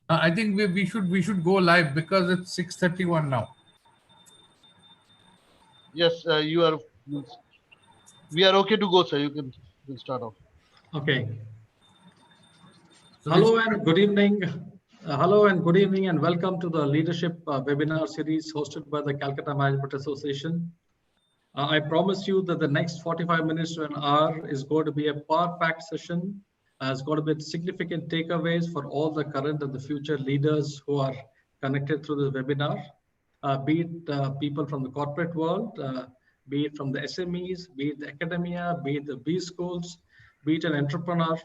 I think we should go live because it's 6:31 now. Yes, you are. We are okay to go, sir. You can start off. Okay. So Hello and good evening. Hello and good evening, and welcome to the leadership webinar series hosted by the Calcutta Management Association. I promise you that the next 45 minutes to an hour is going to be a power-packed session. It's going to be significant takeaways for all the current and the future leaders who are connected through this webinar, be it people from the corporate world, be it from the SMEs, be it the academia, be it the B schools, be it an entrepreneur.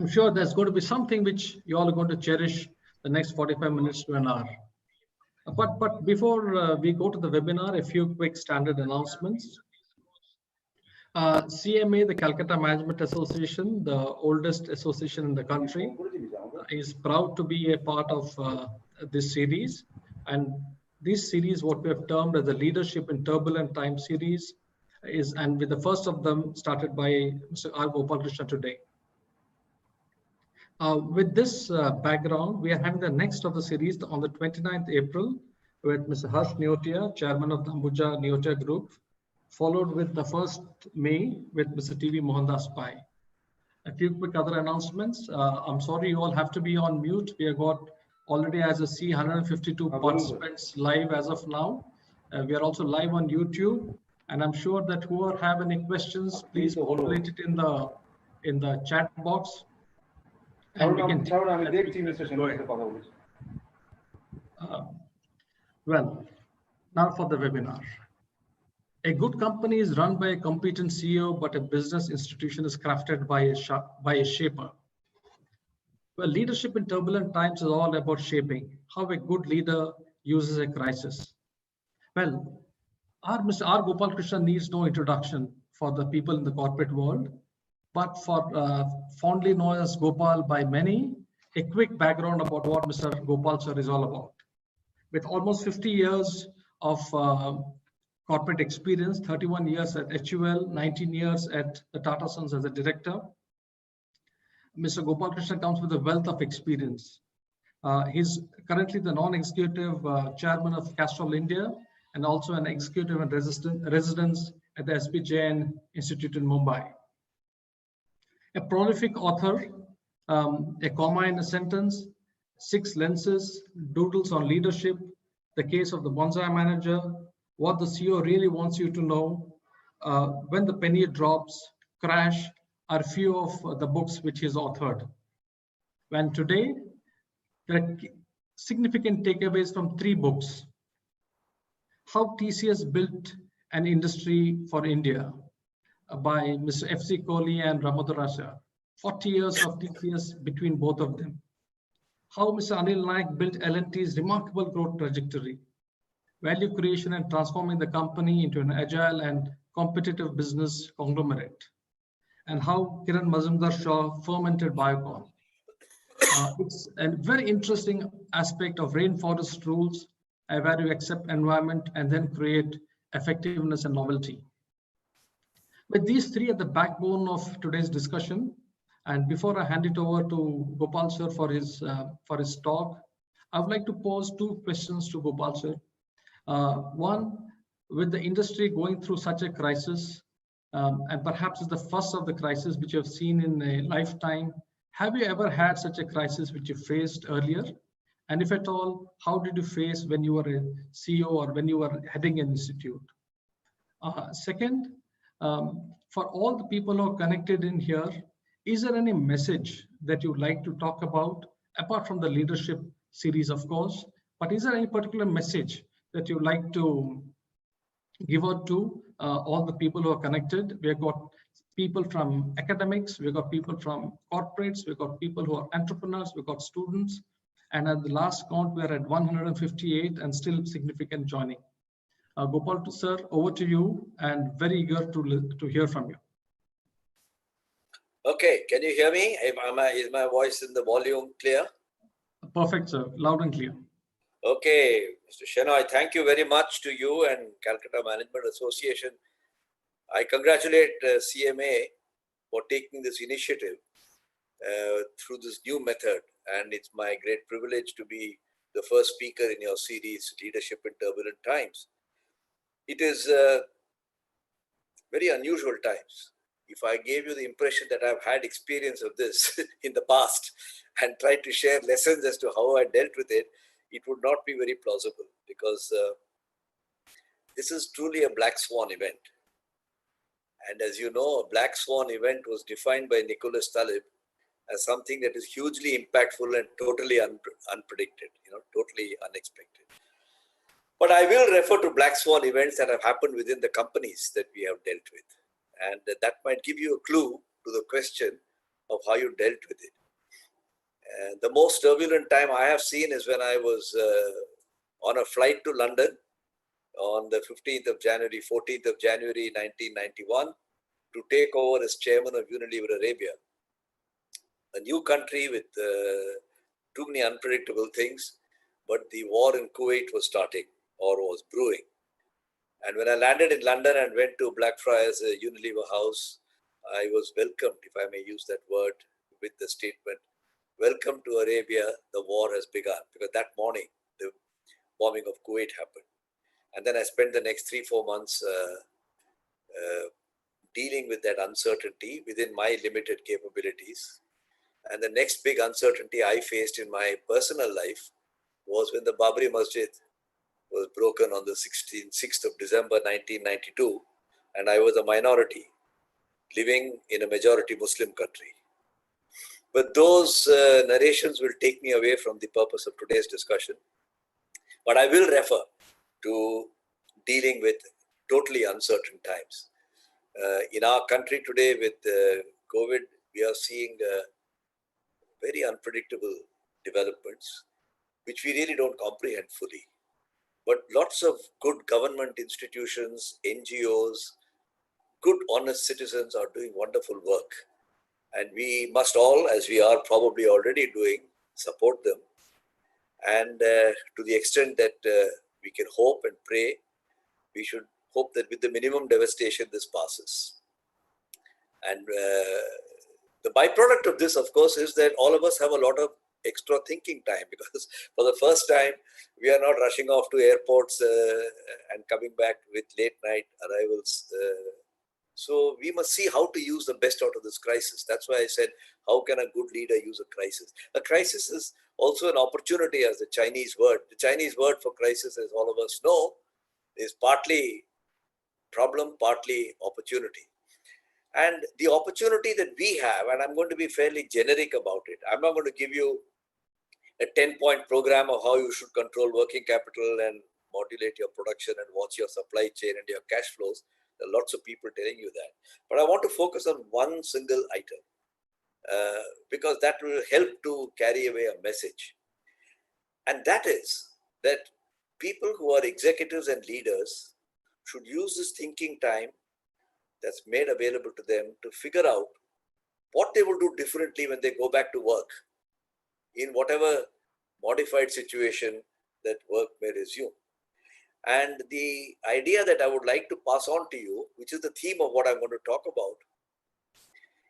I'm sure there's going to be something which you all are going to cherish the next 45 minutes to an hour. But before we go to the webinar, a few quick standard announcements. CMA, the Calcutta Management Association, the oldest association in the country, is proud to be a part of this series. And this series, what we have termed as the Leadership in Turbulent Time series, and with the first of them started by Mr. R. Gopalakrishnan today. With this background, we are having the next of the series on the 29th April with Mr. Harsh Neotia, Chairman of the Ambuja Neotia Group, followed with the 1st May with Mr. T.V. Mohandas Pai. A few quick other announcements. I'm sorry you all have to be on mute. We have got already, as I see, 152 participants live as of now. We are also live on YouTube, and I'm sure that whoever have any questions, please populate it in the chat box. And we can well, now for the webinar. A good company is run by a competent CEO, but a business institution is crafted by a shaper. Well, leadership in turbulent times is all about shaping, how a good leader uses a crisis. Well, Mr. R. Gopalakrishnan needs no introduction for the people in the corporate world, but for fondly known as Gopal by many, a quick background about what Mr. Gopal sir is all about. With almost 50 years of corporate experience, 31 years at HUL, 19 years at the Tata Sons as a director, Mr. Gopalakrishnan comes with a wealth of experience. He's currently the non-executive chairman of Castrol India and also an executive and residence at the SP Jain Institute in Mumbai. A prolific author, a comma in a sentence, 6 lenses, doodles on leadership, the case of the bonsai manager, what the CEO really wants you to know, when the penny drops, crash, are few of the books which he's authored. And today, there are significant takeaways from 3 books. How TCS Built an Industry for India, by Mr. F.C. Kohli and Ramadurasha. 40 years of TCS between both of them. How Mr. Anil Naik built L&T's remarkable growth trajectory. Value creation and transforming the company into an agile and competitive business conglomerate. And how Kiran Mazumdar-Shaw fermented Biocon. It's a very interesting aspect of rainforest rules, where you accept environment and then create effectiveness and novelty. With these 3 at the backbone of today's discussion, and before I hand it over to Gopal sir for his talk, I would like to pose 2 questions to Gopal sir. One, with the industry going through such a crisis, and perhaps it's the first of the crisis which you have seen in a lifetime, have you ever had such a crisis which you faced earlier? And if at all, how did you face when you were a CEO or when you were heading an institute? Second, for all the people who are connected in here, is there any message that you'd like to talk about, apart from the leadership series, of course, but is there any particular message that you'd like to give out to all the people who are connected? We've got people from academics, we've got people from corporates, we've got people who are entrepreneurs, we've got students, and at the last count, we're at 158 and still significant joining. Gopal sir, over to you, and very eager to hear from you. Okay, can you hear me? Is my voice in the volume clear? Perfect, sir. Loud and clear. Okay, Mr. Shenoy, thank you very much to you and Calcutta Management Association. I congratulate CMA for taking this initiative through this new method. and it's my great privilege to be the first speaker in your series, Leadership in Turbulent Times. It is very unusual times. If I gave you the impression that I've had experience of this in the past and tried to share lessons as to how I dealt with it, it would not be very plausible, because this is truly a black swan event. And as you know, a black swan event was defined by Nicholas Taleb as something that is hugely impactful and totally unpredicted, totally unexpected. But I will refer to black swan events that have happened within the companies that we have dealt with. And that might give you a clue to the question of how you dealt with it. And the most turbulent time I have seen is when I was on a flight to London on the 15th of January, 14th of January, 1991, to take over as chairman of Unilever Arabia. A new country with too many unpredictable things, but the war in Kuwait was starting or was brewing. And when I landed in London and went to Blackfriars Unilever House, I was welcomed, if I may use that word, with the statement, "Welcome to Arabia, the war has begun." Because that morning, the bombing of Kuwait happened. And then I spent the next 3-4 months dealing with that uncertainty within my limited capabilities. And the next big uncertainty I faced in my personal life was when the Babri Masjid was broken on the 6th of December 1992, and I was a minority living in a majority Muslim country. But those narrations will take me away from the purpose of today's discussion. But I will refer to dealing with totally uncertain times. In our country today with COVID, we are seeing very unpredictable developments, which we really don't comprehend fully. But lots of good government institutions, NGOs, good honest citizens are doing wonderful work. And we must all, as we are probably already doing, support them. And to the extent that we can hope and pray, we should hope that with the minimum devastation, this passes. And the byproduct of this, of course, is that all of us have a lot of extra thinking time, because for the first time, we are not rushing off to airports and coming back with late night arrivals. So we must see how to use the best out of this crisis. That's why I said, how can a good leader use a crisis? A crisis is also an opportunity, as the Chinese word. The Chinese word for crisis, as all of us know, is partly problem, partly opportunity. And the opportunity that we have, and I'm going to be fairly generic about it. I'm not going to give you a 10-point program of how you should control working capital and modulate your production and watch your supply chain and your cash flows. There are lots of people telling you that. But I want to focus on one single item because that will help to carry away a message. And that is that people who are executives and leaders should use this thinking time that's made available to them to figure out what they will do differently when they go back to work in whatever modified situation that work may resume. And the idea that I would like to pass on to you, which is the theme of what I'm going to talk about,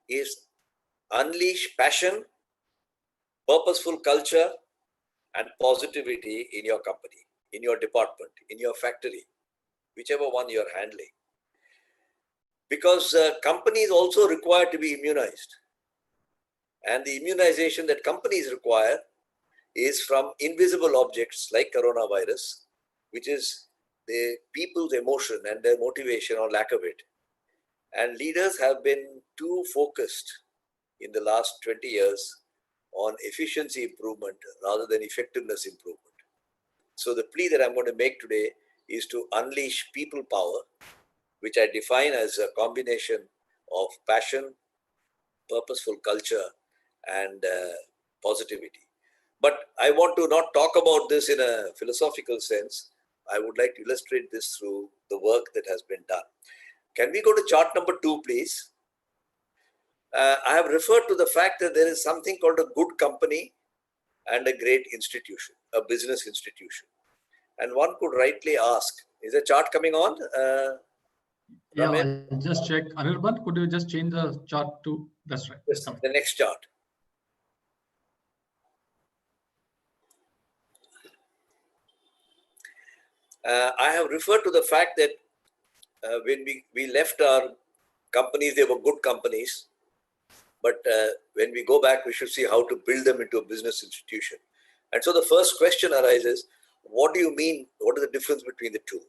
is unleash passion, purposeful culture, and positivity in your company, in your department, in your factory, whichever one you're handling. Because companies also require to be immunized. And the immunization that companies require is from invisible objects like coronavirus, which is the people's emotion and their motivation or lack of it. And leaders have been too focused in the last 20 years on efficiency improvement rather than effectiveness improvement. So the plea that I'm going to make today is to unleash people power, which I define as a combination of passion, purposeful culture, and positivity. But I want to not talk about this in a philosophical sense. I would like to illustrate this through the work that has been done. Can we go to chart number 2, please? I have referred to the fact that there is something called a good company and a great institution, a business institution. And one could rightly ask, is the chart coming on? Yeah, Ramin? I'll just check. Anirban, could you just change the chart to, that's right. Yes, the next chart. I have referred to the fact that when we left our companies, they were good companies. But when we go back, we should see how to build them into a business institution. And so the first question arises, what do you mean? What is the difference between the two?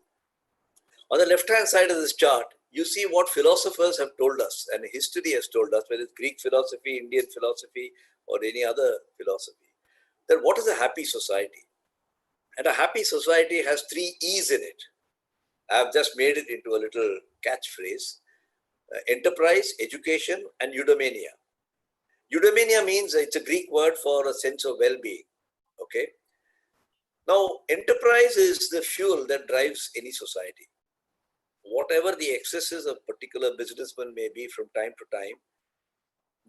On the left-hand side of this chart, you see what philosophers have told us and history has told us, whether it's Greek philosophy, Indian philosophy, or any other philosophy, that what is a happy society? And a happy society has 3 E's in it. I've just made it into a little catchphrase. Enterprise, education, and eudaimonia. Eudaimonia means it's a Greek word for a sense of well-being. Okay. Now, enterprise is the fuel that drives any society. Whatever the excesses of particular businessmen may be from time to time,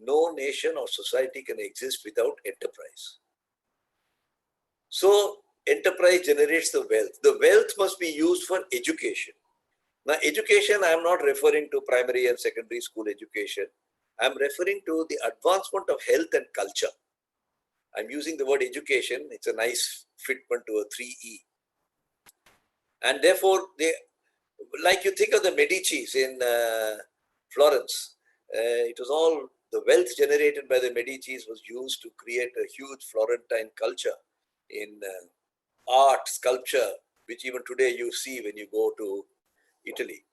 no nation or society can exist without enterprise. So, enterprise generates the wealth. The wealth must be used for education. Now, education, I am not referring to primary and secondary school education. I am referring to the advancement of health and culture. I'm using the word education. It's a nice fitment to a 3E. And therefore, like you think of the Medicis in Florence, it was all the wealth generated by the Medicis was used to create a huge Florentine culture in art, sculpture, which even today you see when you go to Italy.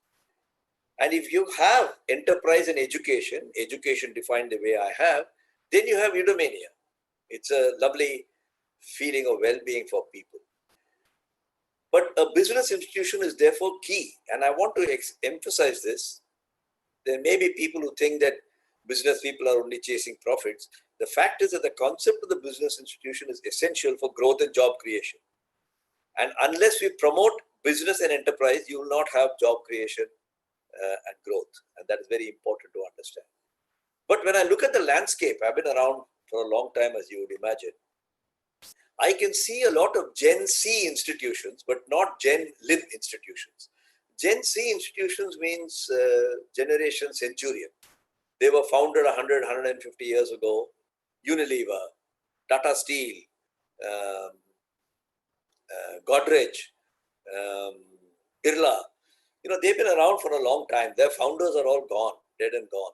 And if you have enterprise and education defined the way I have, then you have eudaimonia. It's a lovely feeling of well-being for people. But a business institution is therefore key. And I want to emphasize this. There may be people who think that business people are only chasing profits. The fact is that the concept of the business institution is essential for growth and job creation. And unless we promote business and enterprise, you will not have job creation and growth. And that is very important to understand. But when I look at the landscape, I've been around for a long time, as you would imagine. I can see a lot of Gen C institutions, but not Gen Lib institutions. Gen C institutions means generation centurion. They were founded 100, 150 years ago. Unilever, Tata Steel, Godrej, Birla. They've been around for a long time. Their founders are all gone, dead and gone.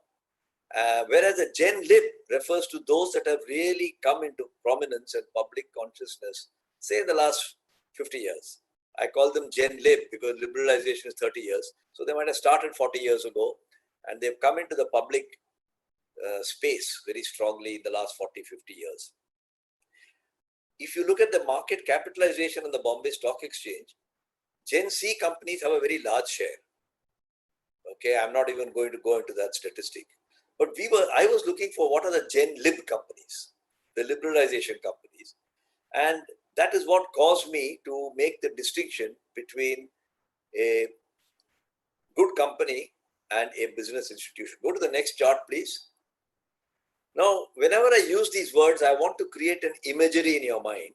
Whereas a Gen Lib refers to those that have really come into prominence and public consciousness, say in the last 50 years. I call them Gen Lib because liberalization is 30 years. So they might have started 40 years ago and they've come into the public space very strongly in the last 40, 50 years. If you look at the market capitalization on the Bombay Stock Exchange, Gen C companies have a very large share. Okay, I'm not even going to go into that statistic. But I was looking for what are the Gen Lib companies, the liberalization companies. And that is what caused me to make the distinction between a good company and a business institution. Go to the next chart, please. Now, whenever I use these words, I want to create an imagery in your mind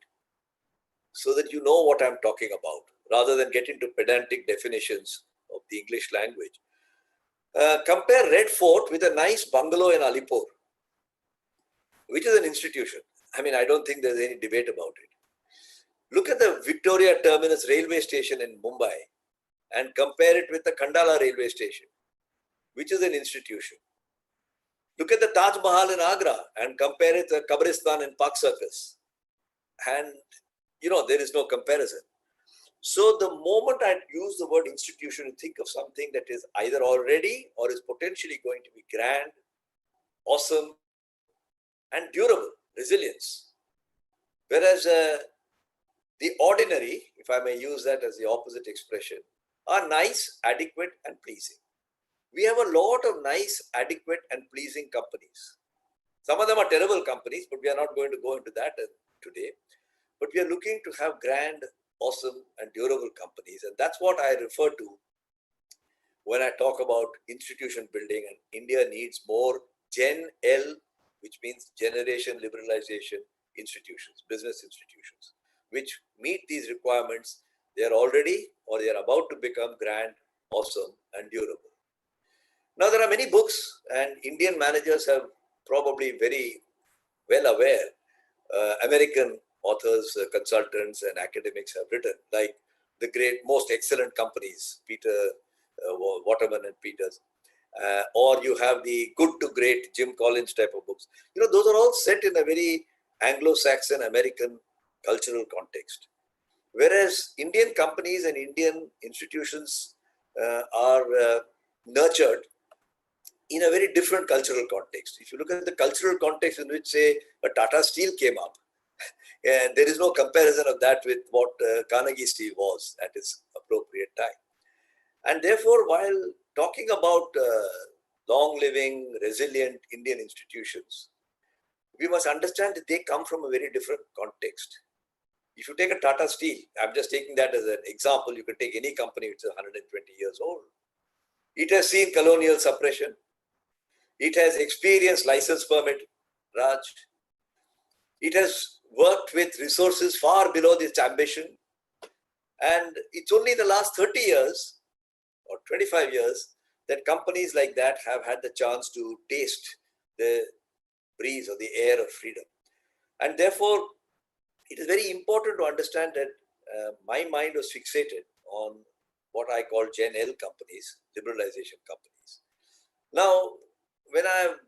so that you know what I'm talking about, rather than get into pedantic definitions of the English language. Compare Red Fort with a nice bungalow in Alipur, which is an institution. I mean, I don't think there's any debate about it. Look at the Victoria Terminus railway station in Mumbai and compare it with the Khandala railway station, which is an institution. Look at the Taj Mahal in Agra and compare it to the Kabristan in Park Circus. And, there is no comparison. So the moment I use the word institution, think of something that is either already or is potentially going to be grand, awesome, and durable, resilience. Whereas the ordinary, if I may use that as the opposite expression, are nice, adequate, and pleasing. We have a lot of nice, adequate, and pleasing companies. Some of them are terrible companies, but we are not going to go into that today. But we are looking to have grand, awesome, and durable companies. And that's what I refer to when I talk about institution building. And India needs more Gen L, which means generation liberalization institutions, business institutions, which meet these requirements. They are already or they are about to become grand, awesome, and durable. Now, there are many books, and Indian managers have probably very well aware, American authors, consultants, and academics have written, like the great, most excellent companies, Peter, Waterman and Peters. Or you have the Good to Great, Jim Collins type of books. Those are all set in a very Anglo-Saxon American cultural context. Whereas Indian companies and Indian institutions are nurtured in a very different cultural context. If you look at the cultural context in which, say, a Tata Steel came up, and there is no comparison of that with what Carnegie Steel was at its appropriate time. And therefore, while talking about long-living, resilient Indian institutions, we must understand that they come from a very different context. If you take a Tata Steel, I'm just taking that as an example, you can take any company which is 120 years old. It has seen colonial suppression. It has experienced license permit, Raj. It has worked with resources far below its ambition. And it's only in the last 30 years or 25 years that companies like that have had the chance to taste the breeze or the air of freedom. And therefore, it is very important to understand that my mind was fixated on what I call Gen L companies, liberalization companies. Now,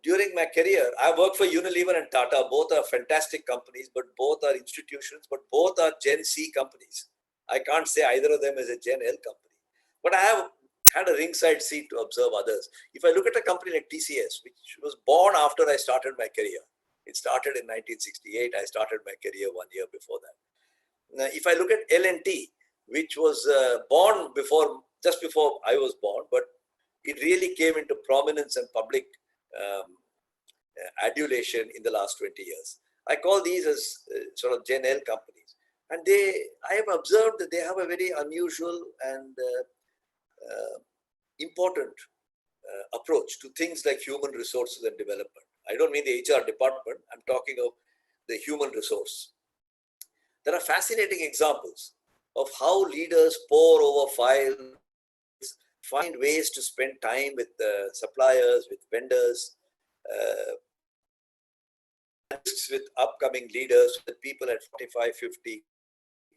during my career, I worked for Unilever and Tata. Both are fantastic companies, but both are institutions, but both are Gen C companies. I can't say either of them is a Gen L company. But I have had a ringside seat to observe others. If I look at a company like TCS, which was born after I started my career, it started in 1968. I started my career 1 year before that. Now, if I look at L&T, which was born just before I was born, but it really came into prominence and public adulation in the last 20 years. I call these as sort of Gen L companies. And I have observed that they have a very unusual and important approach to things like human resources and development. I don't mean the HR department, I'm talking of the human resource. There are fascinating examples of how leaders pore over files, find ways to spend time with suppliers, with vendors, with upcoming leaders, with people at 45, 50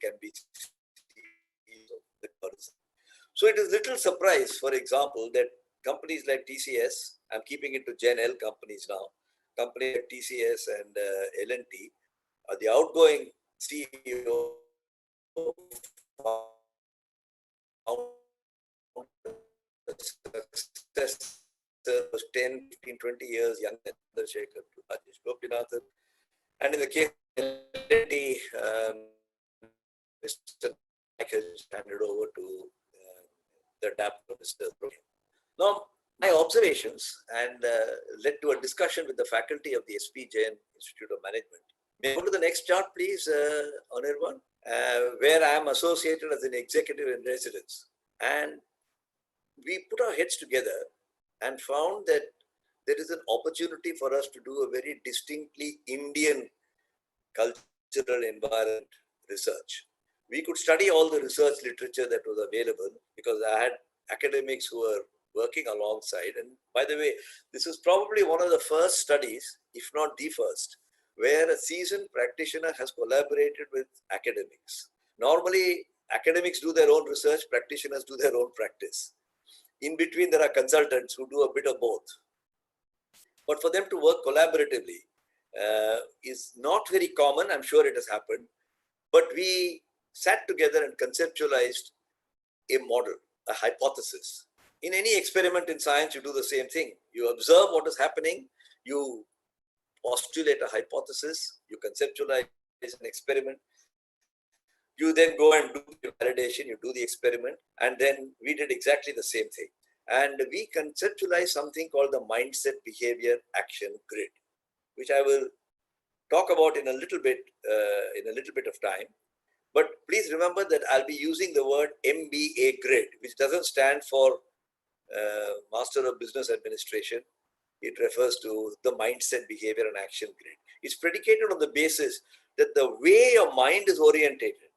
can be. So it is little surprise, for example, that companies like TCS, I'm keeping it to Gen L companies now, companies like TCS and L&T, the outgoing CEO success was 10, 15, 20 years younger than Chandrasekhar to Rajesh Gopinathan. And in the case of L&T, Mr. Naik has handed over to the DAP, Mr. Now, my observations and led to a discussion with the faculty of the SP Jain Institute of Management. May I go to the next chart, please, Anirban, where I am associated as an executive in residence. And we put our heads together and found that there is an opportunity for us to do a very distinctly Indian cultural environment research. We could study all the research literature that was available because I had academics who were working alongside. And by the way, this is probably one of the first studies, if not the first, where a seasoned practitioner has collaborated with academics. Normally, academics do their own research, practitioners do their own practice. In between, there are consultants who do a bit of both. But for them to work collaboratively is not very common. I'm sure it has happened. But we sat together and conceptualized a model, a hypothesis. In any experiment in science, you do the same thing. You observe what is happening, you postulate a hypothesis, you conceptualize an experiment, you then go and do the validation, you do the experiment, and then we did exactly the same thing. And we conceptualized something called the mindset behavior action grid, which I will talk about in a little bit of time. But please remember that I'll be using the word MBA grid, which doesn't stand for Master of Business Administration. It refers to the mindset behavior and action grid. It's predicated on the basis that the way your mind is orientated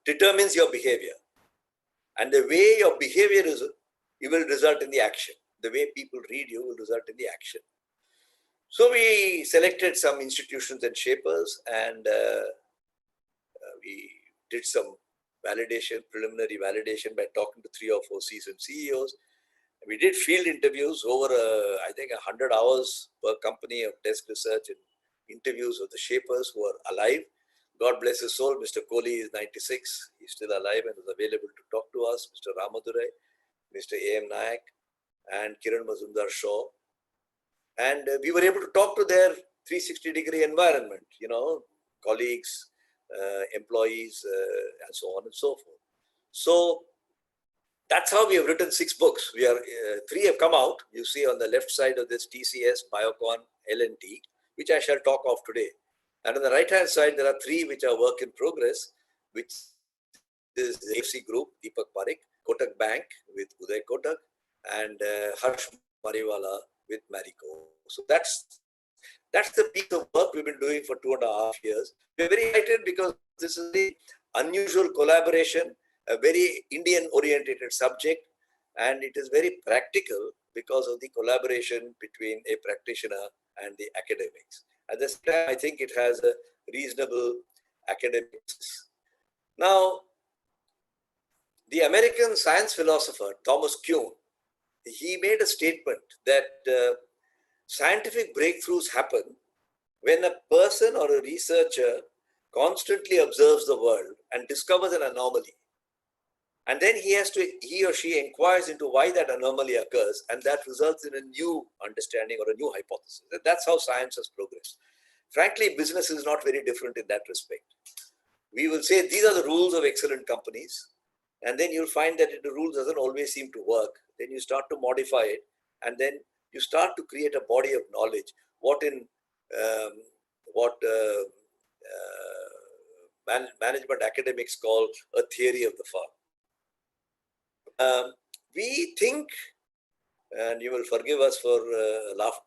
determines your behavior. And the way your behavior is, you will result in the action. The way people read you will result in the action. So we selected some institutions and shapers, and we did some validation, preliminary validation by talking to 3 or 4 seasoned CEOs. We did field interviews over, I think, 100 hours per company of desk research and interviews of the shapers who are alive. God bless his soul, Mr. Kohli is 96. He's still alive and is available to talk to us. Mr. Ramadurai, Mr. A.M. Nayak, and Kiran Mazumdar Shaw. And we were able to talk to their 360-degree environment, colleagues, employees, and so on and so forth. So that's how we have written 6 books. 3 have come out. You see on the left side of this TCS, Biocon, L&T, which I shall talk of today. And on the right-hand side, there are 3 which are work in progress, which is the AFC Group, Deepak Parekh, Kotak Bank with Uday Kotak, and Harsh Mariwala with Marico. So that's the piece of work we've been doing for 2.5 years. We're very excited because this is the unusual collaboration, a very Indian-oriented subject, and it is very practical because of the collaboration between a practitioner and the academics. At the same time, I think it has a reasonable academics. Now, the American science philosopher Thomas Kuhn, he made a statement that scientific breakthroughs happen when a person or a researcher constantly observes the world and discovers an anomaly. And then he or she inquires into why that anomaly occurs, and that results in a new understanding or a new hypothesis. And that's how science has progressed. Frankly, business is not very different in that respect. We will say these are the rules of excellent companies, and then you'll find that the rule doesn't always seem to work. Then you start to modify it, and then you start to create a body of knowledge, management academics call a theory of the farm. We think, and you will forgive us for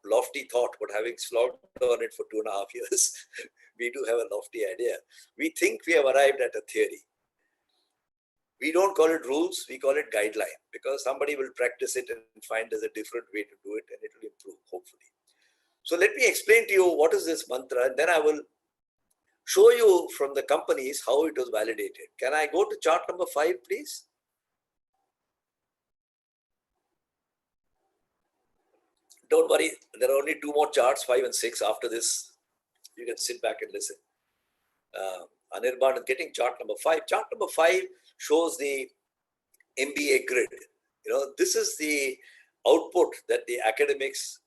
lofty thought, but having slogged on it for 2.5 years, we do have a lofty idea. We think we have arrived at a theory. We don't call it rules, we call it guideline, because somebody will practice it and find there's a different way to do it, and it will improve, hopefully. So let me explain to you what is this mantra, and then I will show you from the companies how it was validated. Can I go to chart number 5, please? Don't worry, there are only 2 more charts, 5 and 6. After this, you can sit back and listen. Anirban is getting chart number 5. Chart number 5 shows the MBA grid. This is the output that the academics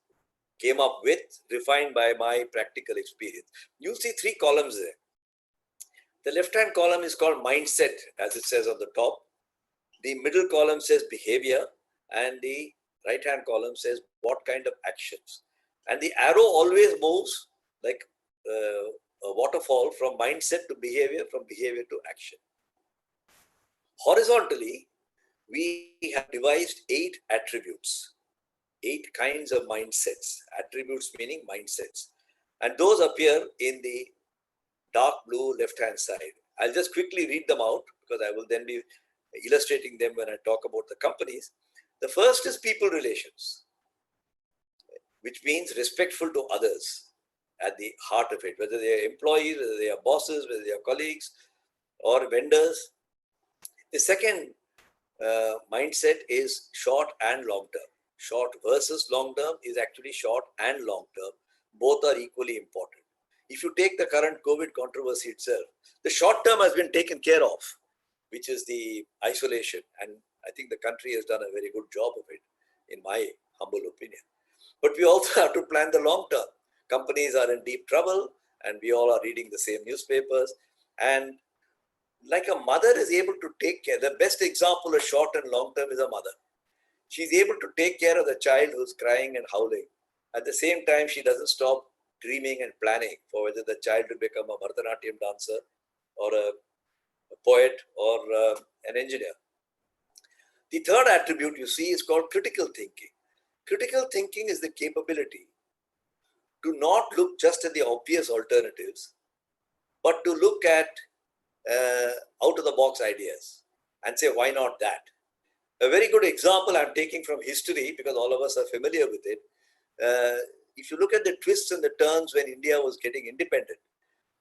came up with, refined by my practical experience. You see 3 columns there. The left-hand column is called mindset, as it says on the top. The middle column says behavior, and the right-hand column says what kind of actions. And the arrow always moves like a waterfall from mindset to behavior, from behavior to action. Horizontally, we have devised 8 attributes, 8 kinds of mindsets, attributes meaning mindsets. And those appear in the dark blue left-hand side. I'll just quickly read them out because I will then be illustrating them when I talk about the companies. The first is people relations, which means respectful to others at the heart of it, whether they are employees, whether they are bosses, whether they are colleagues or vendors. The second mindset is short and long term. Short versus long term is actually short and long term. Both are equally important. If you take the current COVID controversy itself, the short term has been taken care of, which is the isolation. And I think the country has done a very good job of it, in my humble opinion. But we also have to plan the long term. Companies are in deep trouble, and we all are reading the same newspapers. And like a mother is able to take care, the best example of short and long term is a mother. She's able to take care of the child who's crying and howling. At the same time, she doesn't stop dreaming and planning for whether the child will become a Bharatanatyam dancer or a poet or an engineer. The third attribute you see is called critical thinking. Critical thinking is the capability to not look just at the obvious alternatives, but to look at out-of-the-box ideas and say, why not that? A very good example I'm taking from history, because all of us are familiar with it. If you look at the twists and the turns when India was getting independent,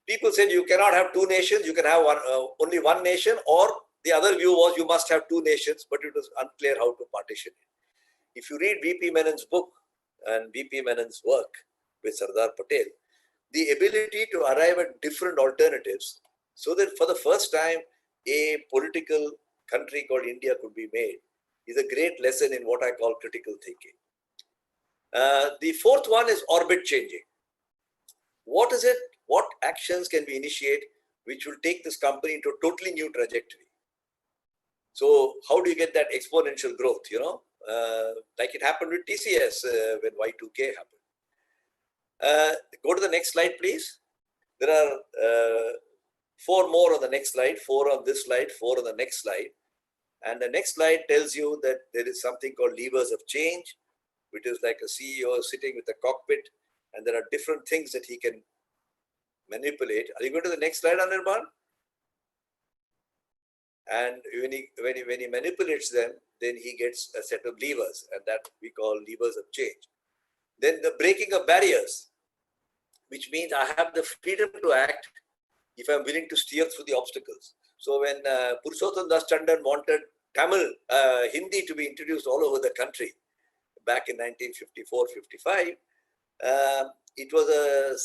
people said you cannot have 2 nations, you can have only one nation, or The other view was you must have two nations, but it was unclear how to partition it. If you read V.P. Menon's book and V.P. Menon's work with Sardar Patel, the ability to arrive at different alternatives so that for the first time a political country called India could be made is a great lesson in what I call critical thinking. The fourth one is orbit changing. What is it? What actions can we initiate which will take this company into a totally new trajectory? So how do you get that exponential growth, like it happened with TCS when Y2K happened. Go to the next slide, please. There are 4 more on the next slide, 4 on this slide, 4 on the next slide. And the next slide tells you that there is something called levers of change, which is like a CEO sitting with a cockpit, and there are different things that he can manipulate. Are you going to the next slide, Anirban? And when he manipulates them, then he gets a set of levers, and that we call levers of change. Then the breaking of barriers, which means I have the freedom to act if I'm willing to steer through the obstacles. So when Purushottam Das Tandon wanted Tamil, Hindi to be introduced all over the country back in 1954-55, it was a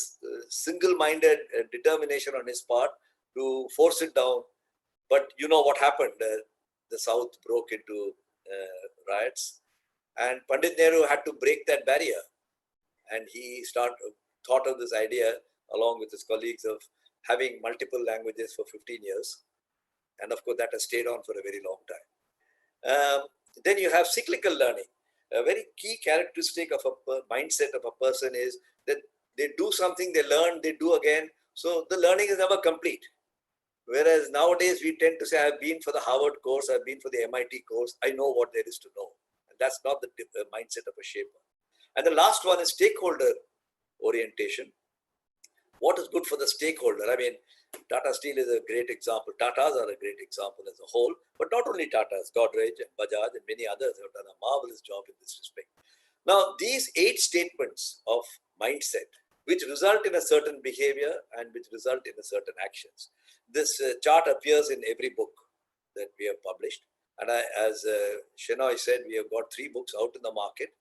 single-minded determination on his part to force it down. But you know what happened? The South broke into riots, and Pandit Nehru had to break that barrier. And he thought of this idea along with his colleagues of having multiple languages for 15 years. And of course, that has stayed on for a very long time. Then you have cyclical learning. A very key characteristic of a mindset of a person is that they do something, they learn, they do again. So the learning is never complete. Whereas nowadays we tend to say, I've been for the Harvard course, I've been for the MIT course, I know what there is to know. And that's not the mindset of a shaper. And the last one is stakeholder orientation. What is good for the stakeholder? I mean, Tata Steel is a great example. Tatas are a great example as a whole, but not only Tatas, Godrej and Bajaj and many others have done a marvelous job in this respect. Now, these 8 statements of mindset, which result in a certain behavior and which result in a certain actions. This chart appears in every book that we have published. And as Shenoy said, we have got 3 books out in the market.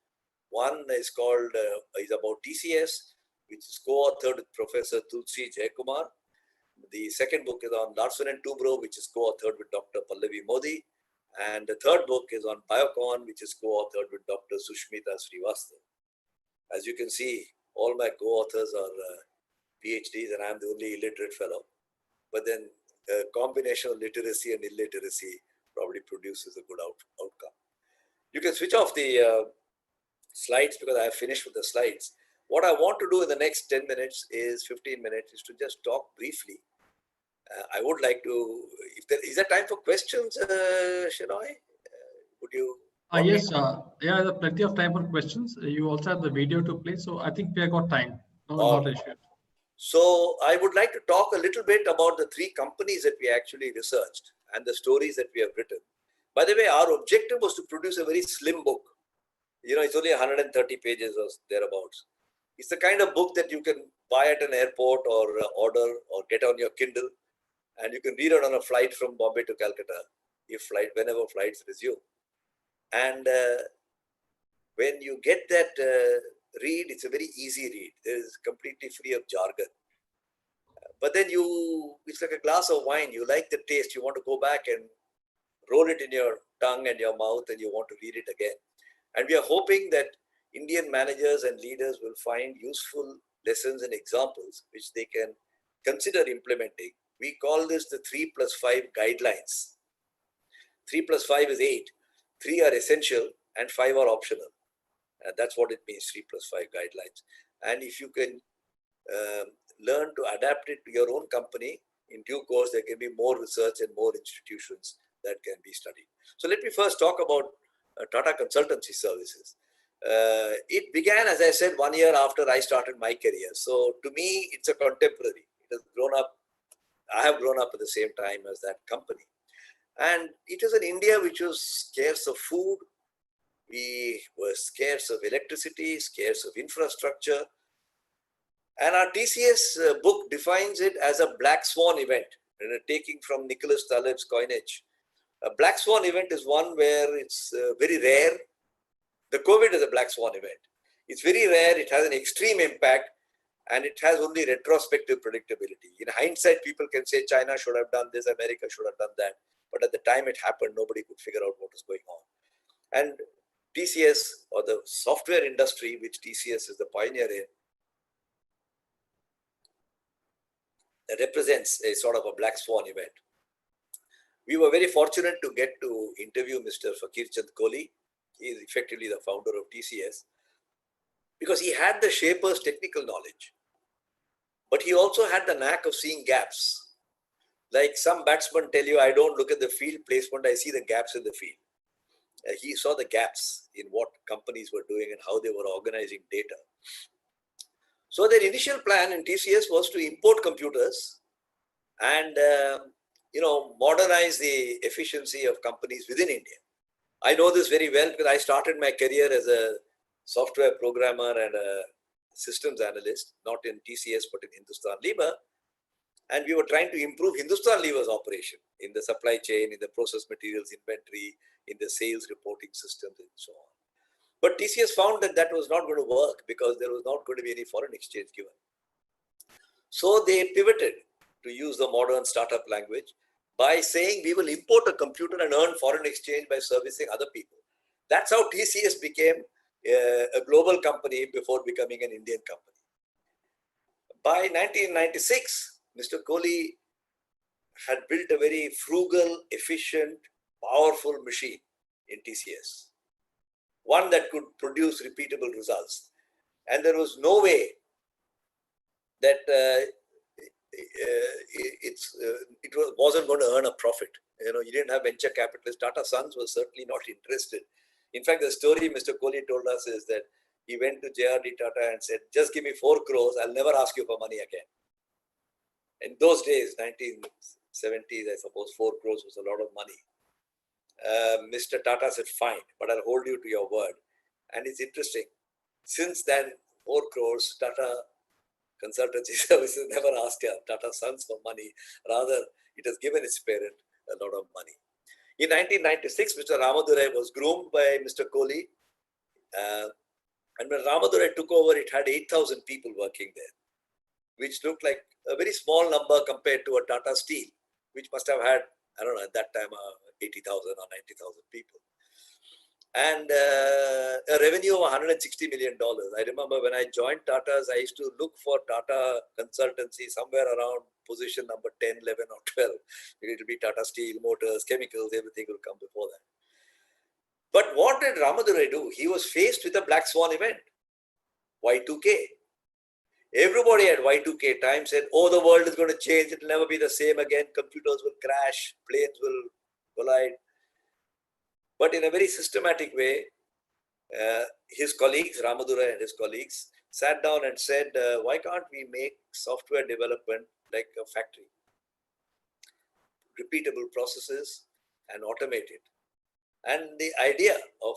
One is called, is about TCS, which is co-authored with Professor Tulsi Jaikumar. The second book is on Larsen and Toubro, which is co-authored with Dr. Pallavi Modi. And the third book is on Biocon, which is co-authored with Dr. Sushmita Srivastava. As you can see, all my co-authors are PhDs, and I'm the only illiterate fellow. But then a combination of literacy and illiteracy probably produces a good outcome. You can switch off the slides because I have finished with the slides. What I want to do in the next 10 minutes is 15 minutes is to just talk briefly. I would like to, is there time for questions, Shenoy? Would you? Yes, yeah, there's plenty of time for questions. You also have the video to play, so I think we have got time. Not an issue. So I would like to talk a little bit about the 3 companies that we actually researched and the stories that we have written. By the way, our objective was to produce a very slim book. It's only 130 pages or thereabouts. It's the kind of book that you can buy at an airport or order or get on your Kindle, and you can read it on a flight from Bombay to Calcutta, whenever flights resume. And when you get that read, it's a very easy read. It is completely free of jargon. But then it's like a glass of wine. You like the taste. You want to go back and roll it in your tongue and your mouth, and you want to read it again. And we are hoping that Indian managers and leaders will find useful lessons and examples which they can consider implementing. We call this the 3+5 guidelines. 3+5 is 8. 3 are essential and 5 are optional. And that's what it means, 3+5 guidelines. And if you can learn to adapt it to your own company, in due course, there can be more research and more institutions that can be studied. So let me first talk about Tata Consultancy Services. It began, as I said, 1 year after I started my career. So to me, it's a contemporary. It has grown up. I have grown up at the same time as that company. And it is an India which was scarce of food. We were scarce of electricity, scarce of infrastructure. And our TCS book defines it as a black swan event, taking from Nicholas Taleb's coinage. A black swan event is one where it's very rare. The COVID is a black swan event. It's very rare, it has an extreme impact, and it has only retrospective predictability. In hindsight, people can say China should have done this, America should have done that. But at the time it happened, nobody could figure out what was going on. And TCS, or the software industry, which TCS is the pioneer in, represents a sort of a black swan event. We were very fortunate to get to interview Mr. Fakir Chand Kohli. He is effectively the founder of TCS, because he had the shaper's technical knowledge, but he also had the knack of seeing gaps. Like some batsmen tell you, I don't look at the field placement, I see the gaps in the field. He saw the gaps in what companies were doing and how they were organizing data. So their initial plan in TCS was to import computers and modernize the efficiency of companies within India. I know this very well because I started my career as a software programmer and a systems analyst, not in TCS but in Hindustan Lever. And we were trying to improve Hindustan Lever's operation in the supply chain, in the process materials inventory, in the sales reporting systems and so on. But TCS found that that was not going to work because there was not going to be any foreign exchange given. So they pivoted to use the modern startup language by saying we will import a computer and earn foreign exchange by servicing other people. That's how TCS became a global company before becoming an Indian company. By 1996, Mr. Kohli had built a very frugal, efficient, powerful machine in TCS. One that could produce repeatable results. And there was no way that it wasn't going to earn a profit. You didn't have venture capitalists. Tata Sons was certainly not interested. In fact, the story Mr. Kohli told us is that he went to JRD Tata and said, just give me 4 crores, I'll never ask you for money again. In those days, 1970s, I suppose 4 crores was a lot of money. Mr. Tata said, fine, but I'll hold you to your word. And it's interesting. Since then, 4 crores, Tata Consultancy Services never asked Tata Sons for money. Rather, it has given its parent a lot of money. In 1996, Mr. Ramadurai was groomed by Mr. Kohli. And when Ramadurai took over, it had 8,000 people working there, which looked like a very small number compared to a Tata Steel, which must have had, I don't know, at that time, 80,000 or 90,000 people. And a revenue of $160 million. I remember when I joined Tata's, I used to look for Tata Consultancy somewhere around position number 10, 11 or 12. It will be Tata Steel, Motors, Chemicals, everything will come before that. But what did Ramadurai do? He was faced with a black swan event, Y2K. Everybody at Y2K time said, oh, the world is going to change. It will never be the same again. Computers will crash. Planes will collide. But in a very systematic way, his colleagues, Ramadurai and his colleagues, sat down and said, why can't we make software development like a factory? Repeatable processes and automate it. And the idea of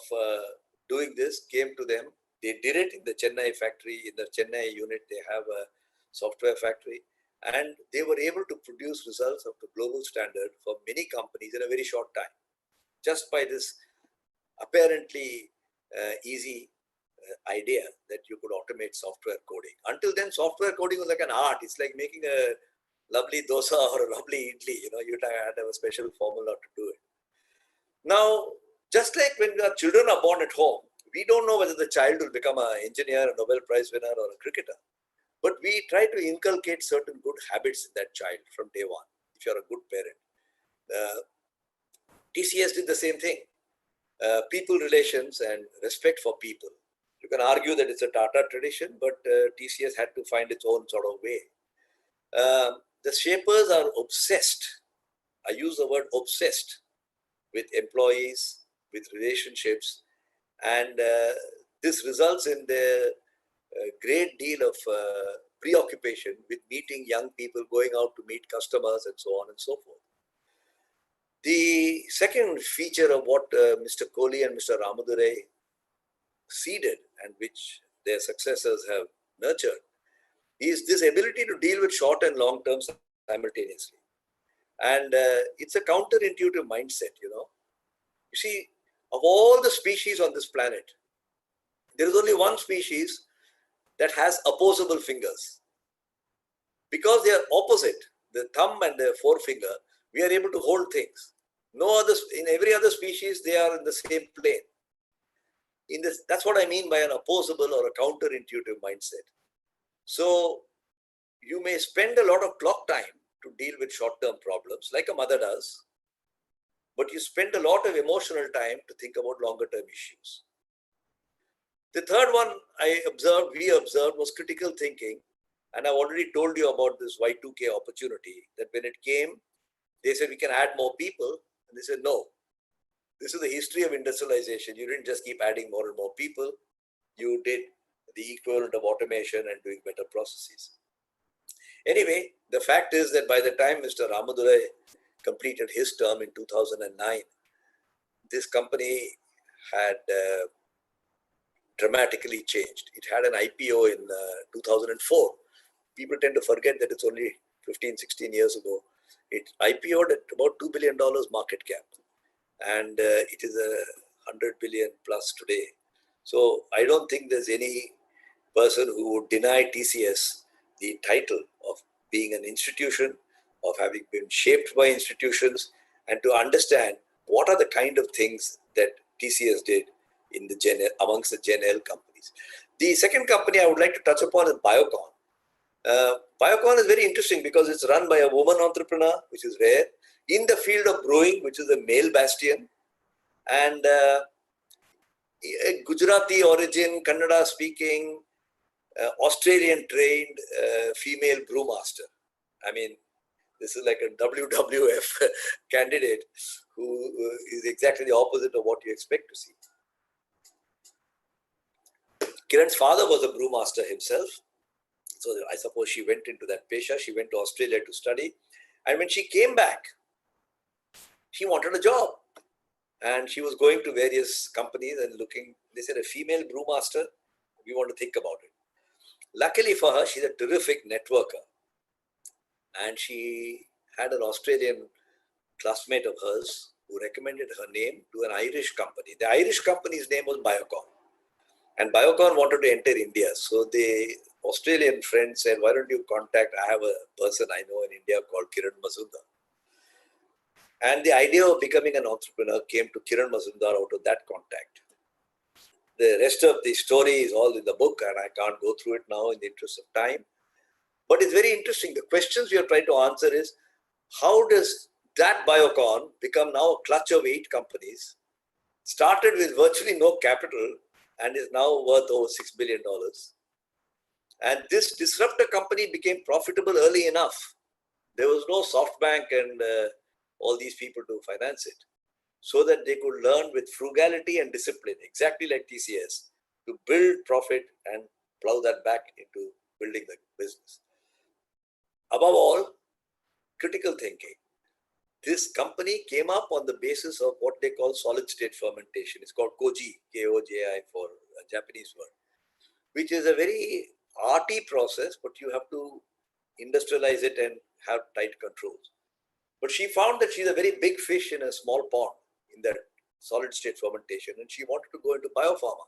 doing this came to them. They did it in the Chennai factory. In the Chennai unit, they have a software factory. And they were able to produce results of the global standard for many companies in a very short time, just by this apparently easy idea that you could automate software coding. Until then, software coding was like an art. It's like making a lovely dosa or a lovely idli. You had to have a special formula to do it. Now, just like when our children are born at home, we don't know whether the child will become an engineer, a Nobel Prize winner, or a cricketer. But we try to inculcate certain good habits in that child from day one, if you're a good parent. TCS did the same thing. People relations and respect for people. You can argue that it's a Tata tradition, but TCS had to find its own sort of way. The shapers are obsessed. I use the word obsessed with employees, with relationships, and this results in the great deal of preoccupation with meeting young people, going out to meet customers, and so on and so forth. The second feature of what Mr. Kohli and Mr. Ramadurai seeded, and which their successors have nurtured, is this ability to deal with short and long term simultaneously. And it's a counterintuitive mindset, you know. You see, of all the species on this planet, there is only one species that has opposable fingers. Because they are opposite, the thumb and the forefinger, we are able to hold things. No other, in every other species, they are in the same plane. In this, that's what I mean by an opposable or a counterintuitive mindset. So you may spend a lot of clock time to deal with short-term problems, like a mother does, but you spend a lot of emotional time to think about longer-term issues. The third one we observed was critical thinking. And I've already told you about this Y2K opportunity, that when it came, they said we can add more people. And they said, no, this is the history of industrialization. You didn't just keep adding more and more people. You did the equivalent of automation and doing better processes. Anyway, the fact is that by the time Mr. Ramadurai completed his term in 2009, this company had dramatically changed. It had an IPO in 2004. People tend to forget that it's only 15, 16 years ago. It IPO'd at about $2 billion market cap. And it is a 100 billion plus today. So I don't think there's any person who would deny TCS the title of being an institution, of having been shaped by institutions, and to understand what are the kind of things that TCS did in the amongst the Gen L companies. The second company I would like to touch upon is Biocon. Biocon is very interesting because it's run by a woman entrepreneur, which is rare, in the field of brewing, which is a male bastion, and a Gujarati origin, Kannada speaking, Australian trained female brewmaster. I mean, this is like a WWF candidate who is exactly the opposite of what you expect to see. Kiran's father was a brewmaster himself. So I suppose she went into that pesha. She went to Australia to study. And when she came back, she wanted a job. And she was going to various companies and looking. They said, a female brewmaster, we want to think about it. Luckily for her, she's a terrific networker. And she had an Australian classmate of hers who recommended her name to an Irish company. The Irish company's name was Biocon. And Biocon wanted to enter India. So the Australian friend said, why don't you contact, I have a person I know in India called Kiran Mazumdar. And the idea of becoming an entrepreneur came to Kiran Mazumdar out of that contact. The rest of the story is all in the book, and I can't go through it now in the interest of time. But it's very interesting. The questions we are trying to answer is, how does that Biocon become now a clutch of 8 companies, started with virtually no capital, and is now worth over $6 billion. And this disruptor company became profitable early enough. There was no SoftBank and all these people to finance it, so that they could learn with frugality and discipline, exactly like TCS, to build profit and plow that back into building the business. Above all, critical thinking. This company came up on the basis of what they call solid state fermentation. It's called koji, K-O-J-I for a Japanese word, which is a very arty process, but you have to industrialize it and have tight controls. But she found that she's a very big fish in a small pond in that solid state fermentation, and she wanted to go into biopharma.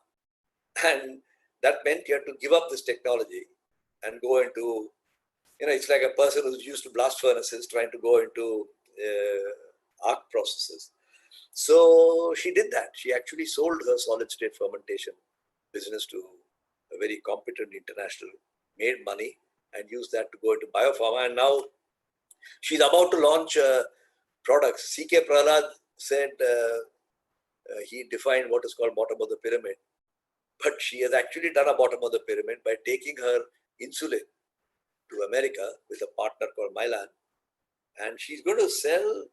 And that meant you had to give up this technology and go into, it's like a person who's used to blast furnaces trying to go into arc processes. So she did that. She actually sold her solid state fermentation business to a very competent international, made money, and used that to go into biopharma. And now she's about to launch products. C.K. Prahlad said he defined what is called bottom of the pyramid. But she has actually done a bottom of the pyramid by taking her insulin to America with a partner called Mylan. And she's going to sell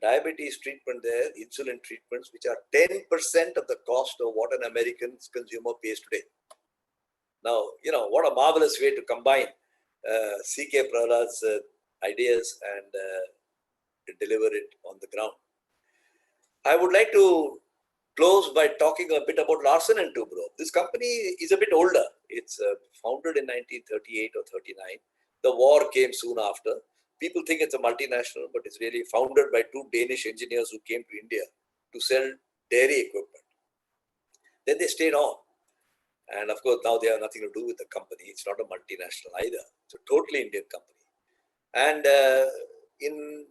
diabetes treatment there, insulin treatments, which are 10% of the cost of what an American consumer pays today. Now, what a marvelous way to combine C.K. Prahlad's ideas and deliver it on the ground. I would like to close by talking a bit about Larsen and Toubro. This company is a bit older. It's founded in 1938 or 39. The war came soon after. People think it's a multinational, but it's really founded by two Danish engineers who came to India to sell dairy equipment. Then they stayed on. And of course, now they have nothing to do with the company. It's not a multinational either. It's a totally Indian company. And in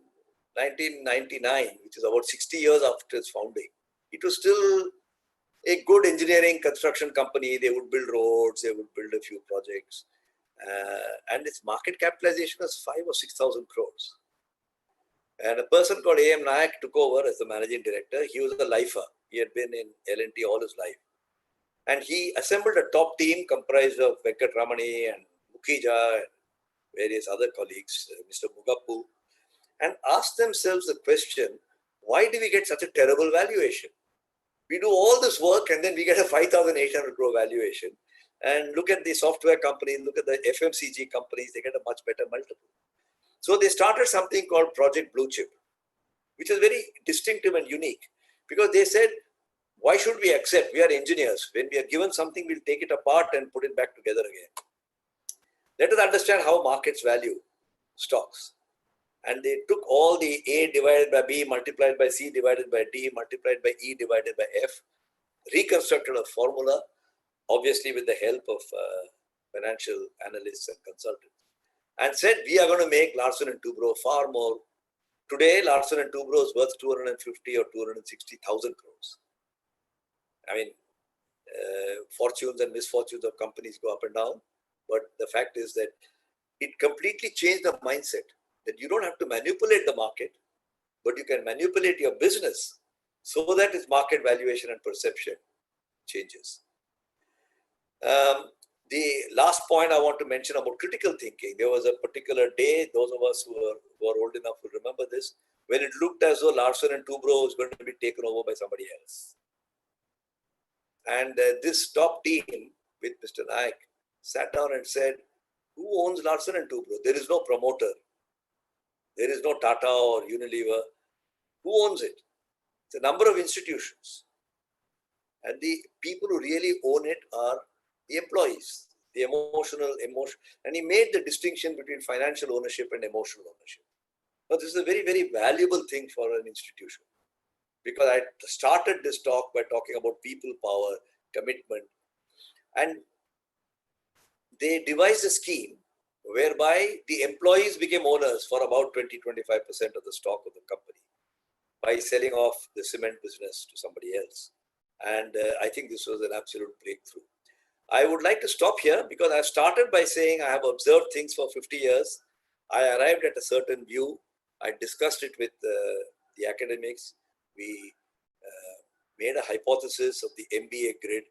1999, which is about 60 years after its founding, it was still a good engineering construction company. They would build roads, they would build a few projects. And its market capitalization was 5,000 or 6,000 crores. And a person called A.M. Nayak took over as the managing director. He was a lifer. He had been in L&T all his life. And he assembled a top team comprised of Venkat Ramani and Mukhija and various other colleagues, Mr. Mugappu, and asked themselves the question, why do we get such a terrible valuation? We do all this work and then we get a 5,800 crore valuation. And look at the software companies, look at the FMCG companies, they get a much better multiple. So they started something called Project Blue Chip, which is very distinctive and unique because they said, why should we accept? We are engineers. When we are given something, we'll take it apart and put it back together again. Let us understand how markets value stocks. And they took all the A divided by B multiplied by C divided by D multiplied by E divided by F, reconstructed a formula, obviously with the help of financial analysts and consultants, and said, we are going to make Larsen and Toubro far more. Today, Larsen and Toubro is worth 250 or 260,000 crores. I mean, fortunes and misfortunes of companies go up and down. But the fact is that it completely changed the mindset that you don't have to manipulate the market, but you can manipulate your business so that its market valuation and perception changes. The last point I want to mention about critical thinking, there was a particular day, those of us who are old enough will remember this, when it looked as though Larsen and Toubro was going to be taken over by somebody else. And this top team with Mr. Nayak sat down and said, who owns Larsen and Toubro? There is no promoter. There is no Tata or Unilever. Who owns it? It's a number of institutions. And the people who really own it are the employees, the emotion. And he made the distinction between financial ownership and emotional ownership. Now, this is a very, very valuable thing for an institution. Because I started this talk by talking about people power, commitment. And they devised a scheme whereby the employees became owners for about 20-25% of the stock of the company by selling off the cement business to somebody else. And I think this was an absolute breakthrough. I would like to stop here because I started by saying I have observed things for 50 years. I arrived at a certain view. I discussed it with the academics. We made a hypothesis of the MBA grid.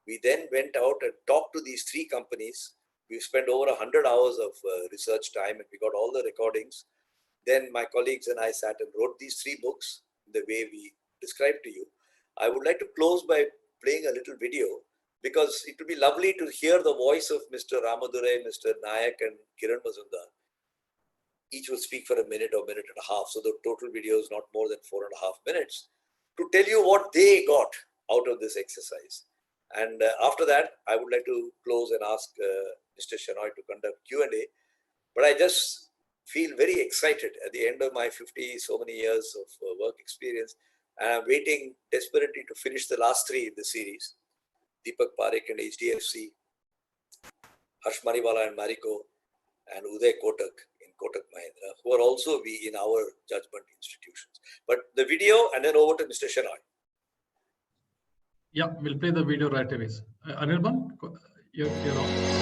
We then went out and talked to these three companies. We spent over 100 hours of research time and we got all the recordings. Then my colleagues and I sat and wrote these three books the way we described to you. I would like to close by playing a little video because it would be lovely to hear the voice of Mr. Ramadurai, Mr. Nayak and Kiran Mazumdar. Each will speak for a minute or minute and a half. So the total video is not more than 4.5 minutes to tell you what they got out of this exercise. And after that, I would like to close and ask Mr. Shenoy to conduct Q&A. But I just feel very excited at the end of my 50 so many years of work experience. And I'm waiting desperately to finish the last three in the series. Deepak Parekh and HDFC, Harsh Mariwala and Marico, and Uday Kotak in Kotak Mahindra, who are also in our judgment institutions. But the video and then over to Mr. Shenoy. Yeah, we'll play the video right away. Anirban, you're on.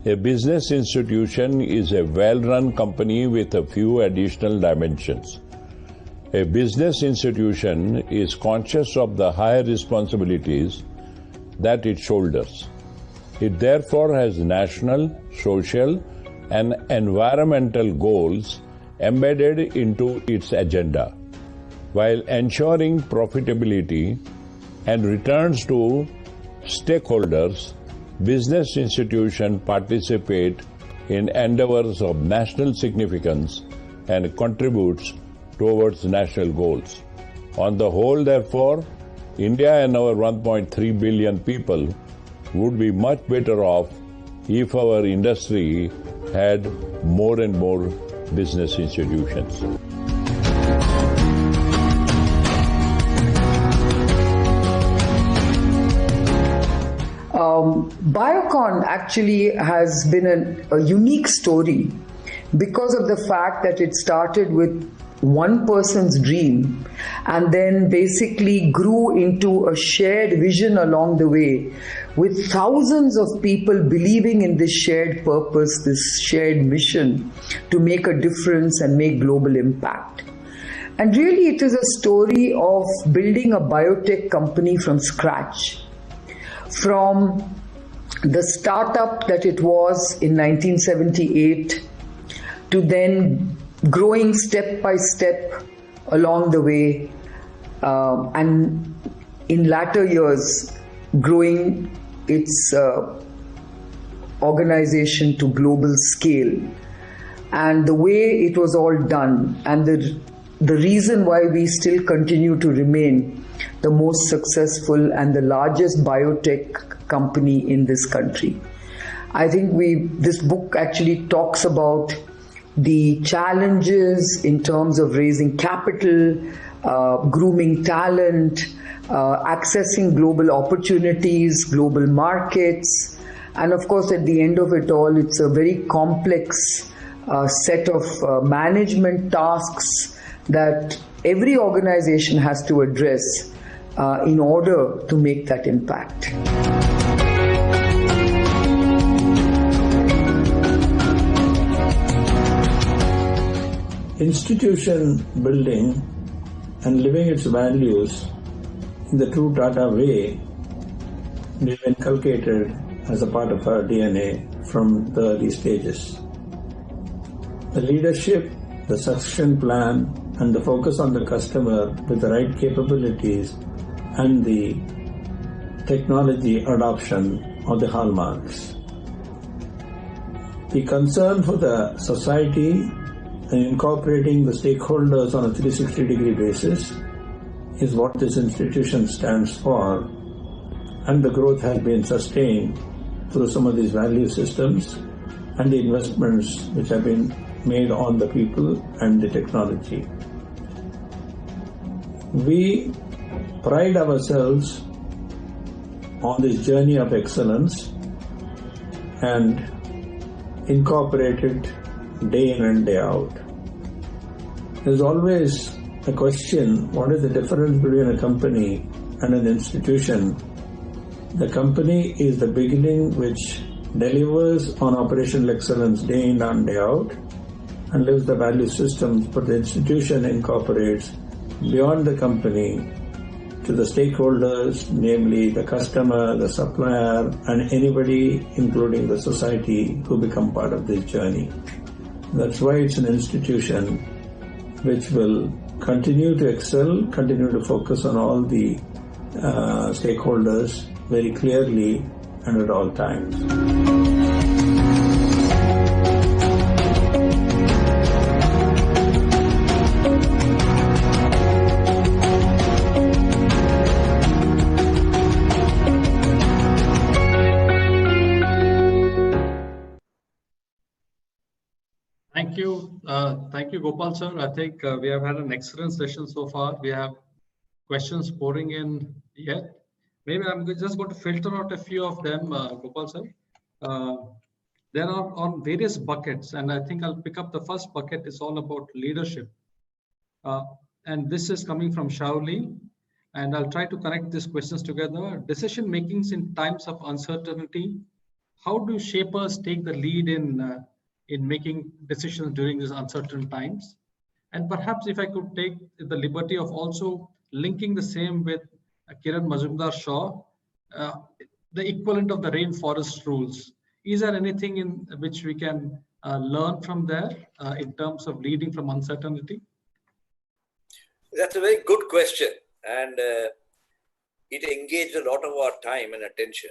A business institution is a well-run company with a few additional dimensions. A business institution is conscious of the higher responsibilities that it shoulders. It therefore has national, social, and environmental goals embedded into its agenda, while ensuring profitability and returns to stakeholders, business institutions participate in endeavors of national significance and contributes towards national goals. On the whole, therefore, India and our 1.3 billion people would be much better off if our industry had more and more business institutions. Biocon actually has been a unique story because of the fact that it started with one person's dream and then basically grew into a shared vision along the way, with thousands of people believing in this shared purpose, this shared mission to make a difference and make global impact. And really it is a story of building a biotech company from scratch. From the startup that it was in 1978 to then growing step by step along the way, and in latter years growing its organization to global scale. And the way it was all done, and the reason why we still continue to remain the most successful and the largest biotech company in this country. I think this book actually talks about the challenges in terms of raising capital, grooming talent, accessing global opportunities, global markets, and of course at the end of it all, it's a very complex set of management tasks that every organization has to address in order to make that impact. Institution building and living its values in the true Tata way is inculcated as a part of our DNA from the early stages. The leadership, the succession plan, and the focus on the customer with the right capabilities and the technology adoption are the hallmarks. The concern for the society and incorporating the stakeholders on a 360-degree basis is what this institution stands for, and the growth has been sustained through some of these value systems and the investments which have been made on the people and the technology. We pride ourselves on this journey of excellence and incorporate it day in and day out. There's always a question, what is the difference between a company and an institution? The company is the beginning which delivers on operational excellence day in and day out and lives the value systems, but the institution incorporates beyond the company to the stakeholders, namely the customer, the supplier, and anybody, including the society, who become part of this journey. That's why it's an institution which will continue to excel, continue to focus on all the stakeholders very clearly and at all times. Thank you, Gopal sir. I think we have had an excellent session so far. We have questions pouring in yet. Maybe I'm just going to filter out a few of them, Gopal sir. There are on various buckets, and I think I'll pick up the first bucket. It's all about leadership. And this is coming from Shaoli. And I'll try to connect these questions together. Decision makings in times of uncertainty. How do shapers take the lead in making decisions during these uncertain times? And perhaps if I could take the liberty of also linking the same with Kiran Majumdar-Shaw, the equivalent of the rainforest rules. Is there anything in which we can learn from there in terms of leading from uncertainty? That's a very good question. And it engaged a lot of our time and attention.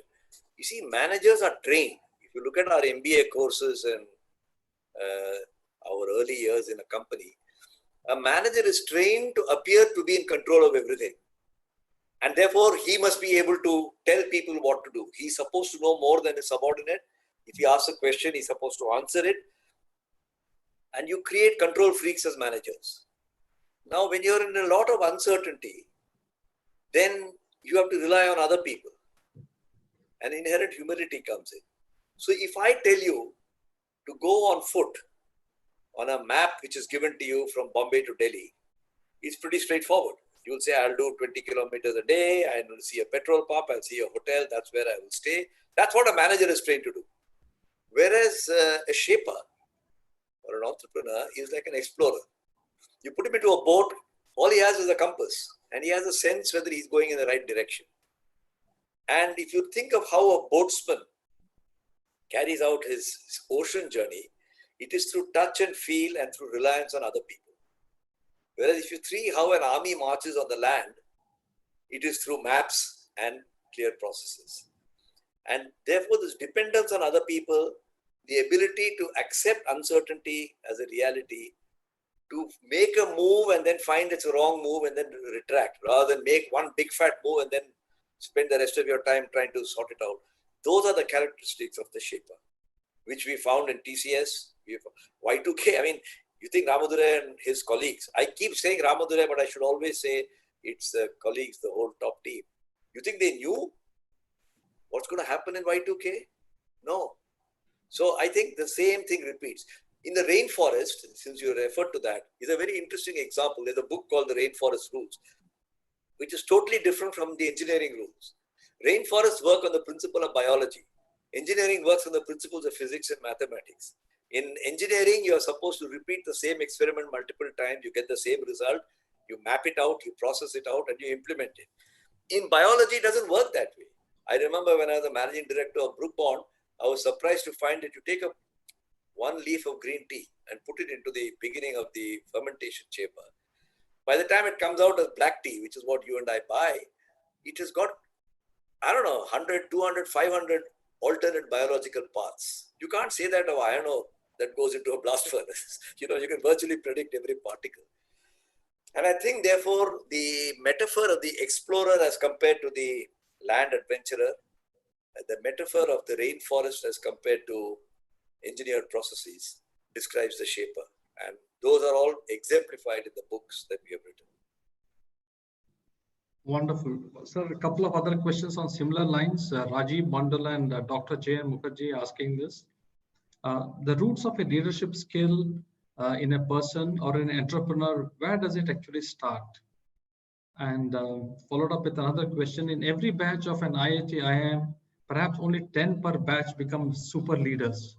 You see, managers are trained. If you look at our MBA courses and our early years in a company, a manager is trained to appear to be in control of everything. And therefore, he must be able to tell people what to do. He's supposed to know more than his subordinate. If he asks a question, he's supposed to answer it. And you create control freaks as managers. Now, when you're in a lot of uncertainty, then you have to rely on other people. And inherent humility comes in. So if I tell you to go on foot on a map which is given to you from Bombay to Delhi, it's pretty straightforward. You will say, I'll do 20 kilometers a day, I will see a petrol pump, I'll see a hotel, that's where I will stay. That's what a manager is trained to do. Whereas a shaper or an entrepreneur is like an explorer. You put him into a boat, all he has is a compass, and he has a sense whether he's going in the right direction. And if you think of how a boatsman carries out his ocean journey, it is through touch and feel and through reliance on other people. Whereas if you see how an army marches on the land, it is through maps and clear processes. And therefore, this dependence on other people, the ability to accept uncertainty as a reality, to make a move and then find it's a wrong move and then retract, rather than make one big fat move and then spend the rest of your time trying to sort it out. Those are the characteristics of the shaper, which we found in TCS, Y2K. I mean, you think Ramadure and his colleagues, I keep saying Ramadure, but I should always say it's the colleagues, the whole top team. You think they knew what's going to happen in Y2K? No. So I think the same thing repeats. In the rainforest, since you referred to that, is a very interesting example. There's a book called The Rainforest Rules, which is totally different from the engineering rules. Rainforests work on the principle of biology. Engineering works on the principles of physics and mathematics. In engineering, you are supposed to repeat the same experiment multiple times. You get the same result. You map it out, you process it out, and you implement it. In biology, it doesn't work that way. I remember when I was the managing director of Brook Bond, I was surprised to find that you take one leaf of green tea and put it into the beginning of the fermentation chamber. By the time it comes out as black tea, which is what you and I buy, it has got, I don't know, 100, 200, 500 alternate biological paths. You can't say that of iron ore that goes into a blast furnace. You can virtually predict every particle. And I think, therefore, the metaphor of the explorer as compared to the land adventurer, the metaphor of the rainforest as compared to engineered processes describes the shaper. And those are all exemplified in the books that we have written. Wonderful. Sir, a couple of other questions on similar lines. Rajiv Mandala and Dr. J. M. Mukherjee asking this. The roots of a leadership skill in a person or an entrepreneur, where does it actually start? And followed up with another question. In every batch of an IIT IIM, perhaps only 10 per batch become super leaders.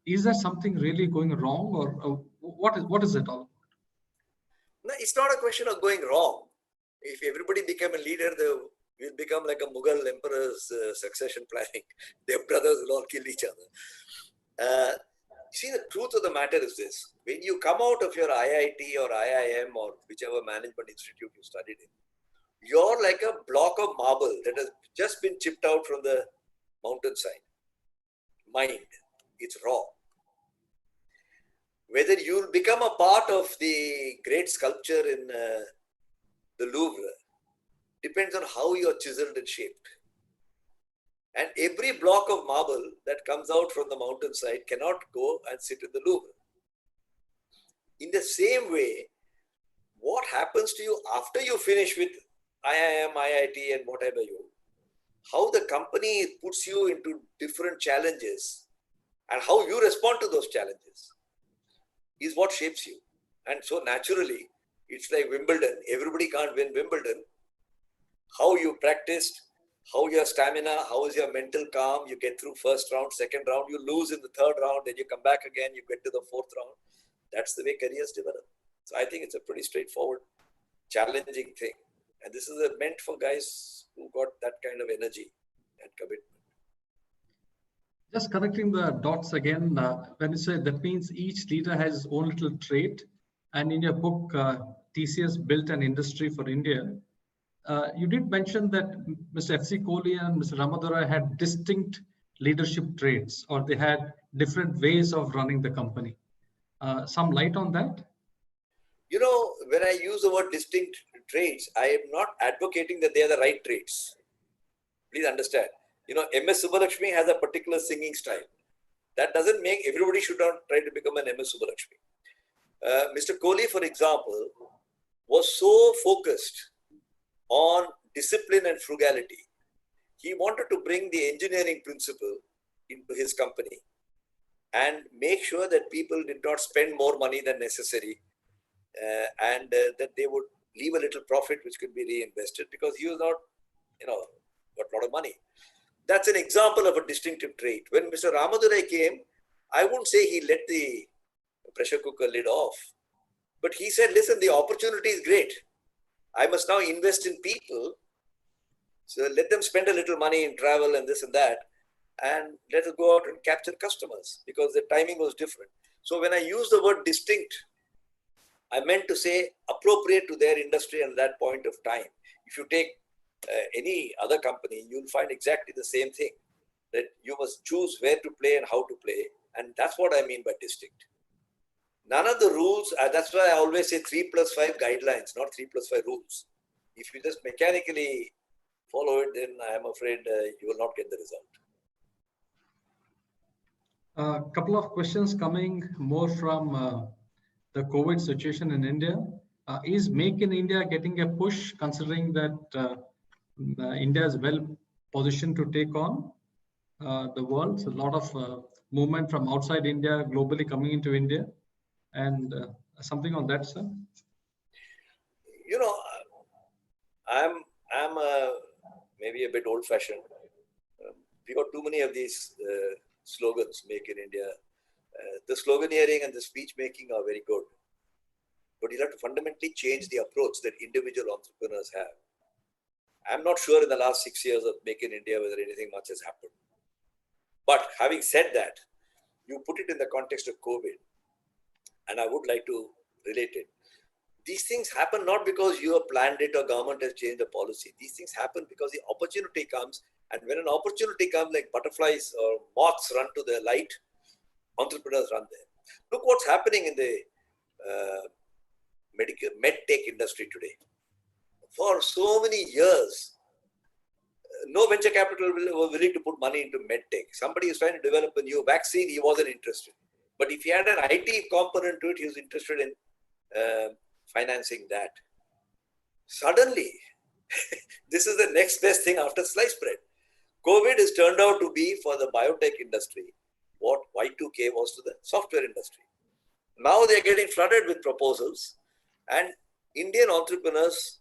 Is there something really going wrong, or what is it all? No, it's not a question of going wrong. If everybody became a leader, we'll become like a Mughal emperor's succession planning. Their brothers will all kill each other. See, the truth of the matter is this. When you come out of your IIT or IIM or whichever management institute you studied in, you're like a block of marble that has just been chipped out from the mountainside. Mind, it's raw. Whether you'll become a part of the great sculpture in the Louvre depends on how you're chiseled and shaped. And every block of marble that comes out from the mountainside cannot go and sit in the Louvre. In the same way, what happens to you after you finish with IIM, IIT and whatever how the company puts you into different challenges and how you respond to those challenges is what shapes you. And so naturally, it's like Wimbledon. Everybody can't win Wimbledon. How you practiced, how your stamina, how is your mental calm, you get through first round, second round, you lose in the third round, then you come back again, you get to the fourth round. That's the way careers develop. So I think it's a pretty straightforward, challenging thing. And this is meant for guys who got that kind of energy and commitment. Just connecting the dots again, when you say that means each leader has his own little trait. And in your book, TCS built an industry for India. You did mention that Mr. F.C. Kohli and Mr. Ramadura had distinct leadership traits, or they had different ways of running the company. Some light on that? You know, when I use the word distinct traits, I am not advocating that they are the right traits. Please understand. You know, MS Subbulakshmi has a particular singing style. That doesn't make everybody should not try to become an MS Subbulakshmi. Mr. Kohli, for example, was so focused on discipline and frugality. He wanted to bring the engineering principle into his company and make sure that people did not spend more money than necessary, and that they would leave a little profit which could be reinvested, because he was not, got a lot of money. That's an example of a distinctive trait. When Mr. Ramadurai came, I wouldn't say he let the pressure cooker lid off, but he said, listen, the opportunity is great. I must now invest in people. So let them spend a little money in travel and this and that, and let us go out and capture customers, because the timing was different. So when I use the word distinct, I meant to say appropriate to their industry and that point of time. If you take any other company, you'll find exactly the same thing, that you must choose where to play and how to play. And that's what I mean by distinct. None of the rules, that's why I always say 3+5 guidelines, not 3+5 rules. If you just mechanically follow it, then I'm afraid you will not get the result. A couple of questions coming more from the COVID situation in India. Is Make in India getting a push, considering that India is well positioned to take on the world? So a lot of movement from outside India globally coming into India, and something on that, sir? You know, I'm maybe a bit old-fashioned. We got too many of these slogans, Make in India. The sloganeering and the speech making are very good, but you have to fundamentally change the approach that individual entrepreneurs have. I'm not sure in the last 6 years of Make in India whether anything much has happened. But having said that, you put it in the context of COVID, and I would like to relate it. These things happen not because you have planned it or government has changed the policy. These things happen because the opportunity comes, and when an opportunity comes, like butterflies or moths run to the light, entrepreneurs run there. Look what's happening in the med-tech industry today. For so many years, no venture capital was willing to put money into med-tech. Somebody is trying to develop a new vaccine, he wasn't interested. But if he had an IT component to it, he was interested in financing that. Suddenly, this is the next best thing after sliced bread. COVID has turned out to be, for the biotech industry, what Y2K was to the software industry. Now they're getting flooded with proposals, and Indian entrepreneurs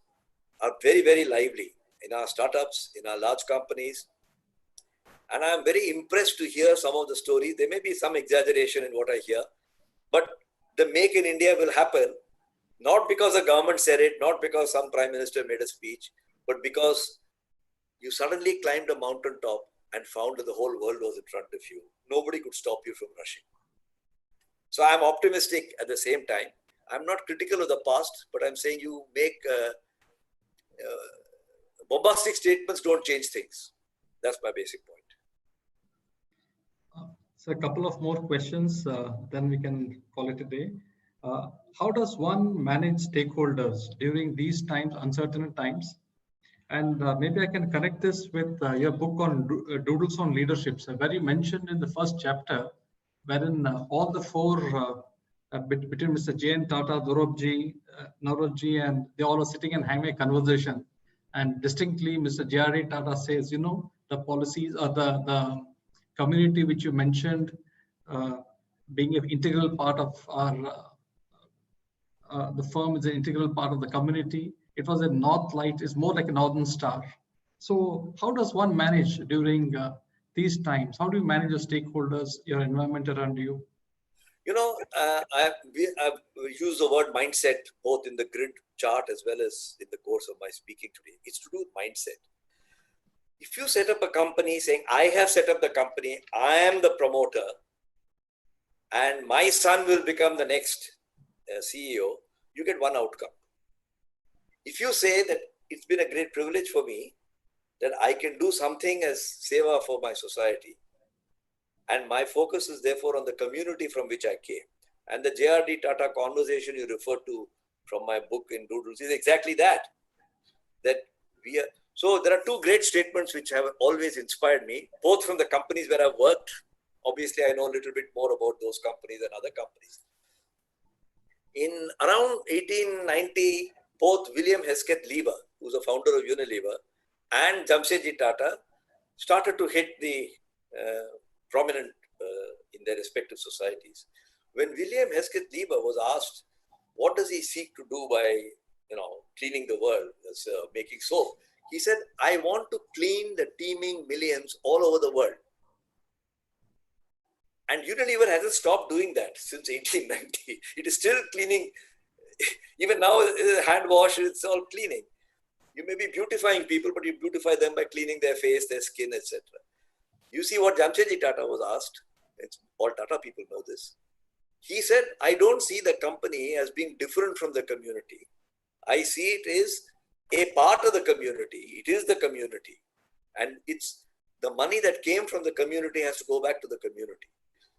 are very, very lively in our startups, in our large companies. And I'm very impressed to hear some of the stories. There may be some exaggeration in what I hear, but the Make in India will happen, not because the government said it, not because some prime minister made a speech, but because you suddenly climbed a mountaintop and found that the whole world was in front of you. Nobody could stop you from rushing. So I'm optimistic at the same time. I'm not critical of the past, but I'm saying you make bombastic statements don't change things. That's my basic point. So a couple of more questions, then we can call it a day. How does one manage stakeholders during these times, uncertain times? And maybe I can connect this with your book on Doodles on Leadership, where you mentioned in the first chapter, wherein all the four, between Mr. J.N. Tata, Nauroji, and they all are sitting and having a conversation. And distinctly, Mr. J.R.A. Tata says, the policies or the community which you mentioned being an integral part of our, the firm is an integral part of the community. It was a north light, it's more like a northern star. So how does one manage during these times? How do you manage your stakeholders, your environment around you? I've used the word mindset both in the grid chart as well as in the course of my speaking today. It's to do with mindset. If you set up a company saying, I have set up the company, I am the promoter, and my son will become the next CEO, you get one outcome. if you say that it's been a great privilege for me that I can do something as seva for my society, and my focus is therefore on the community from which I came. And the JRD Tata conversation you referred to from my book in Doodles is exactly that. So there are two great statements which have always inspired me, both from the companies where I've worked. Obviously, I know a little bit more about those companies than other companies. In around 1890, both William Hesketh Lever, who's a founder of Unilever, and Jamsetji Tata started to hit the prominent in their respective societies. When William Hesketh Lever was asked, what does he seek to do by cleaning the world, making soap, he said, I want to clean the teeming millions all over the world. And Unilever hasn't stopped doing that since 1890. It is still cleaning. Even now, hand wash, it's all cleaning. You may be beautifying people, but you beautify them by cleaning their face, their skin, etc. You see what Jamsetji Tata was asked. All Tata people know this. He said, I don't see the company as being different from the community. I see it as a part of the community. It is the community. And it's the money that came from the community has to go back to the community.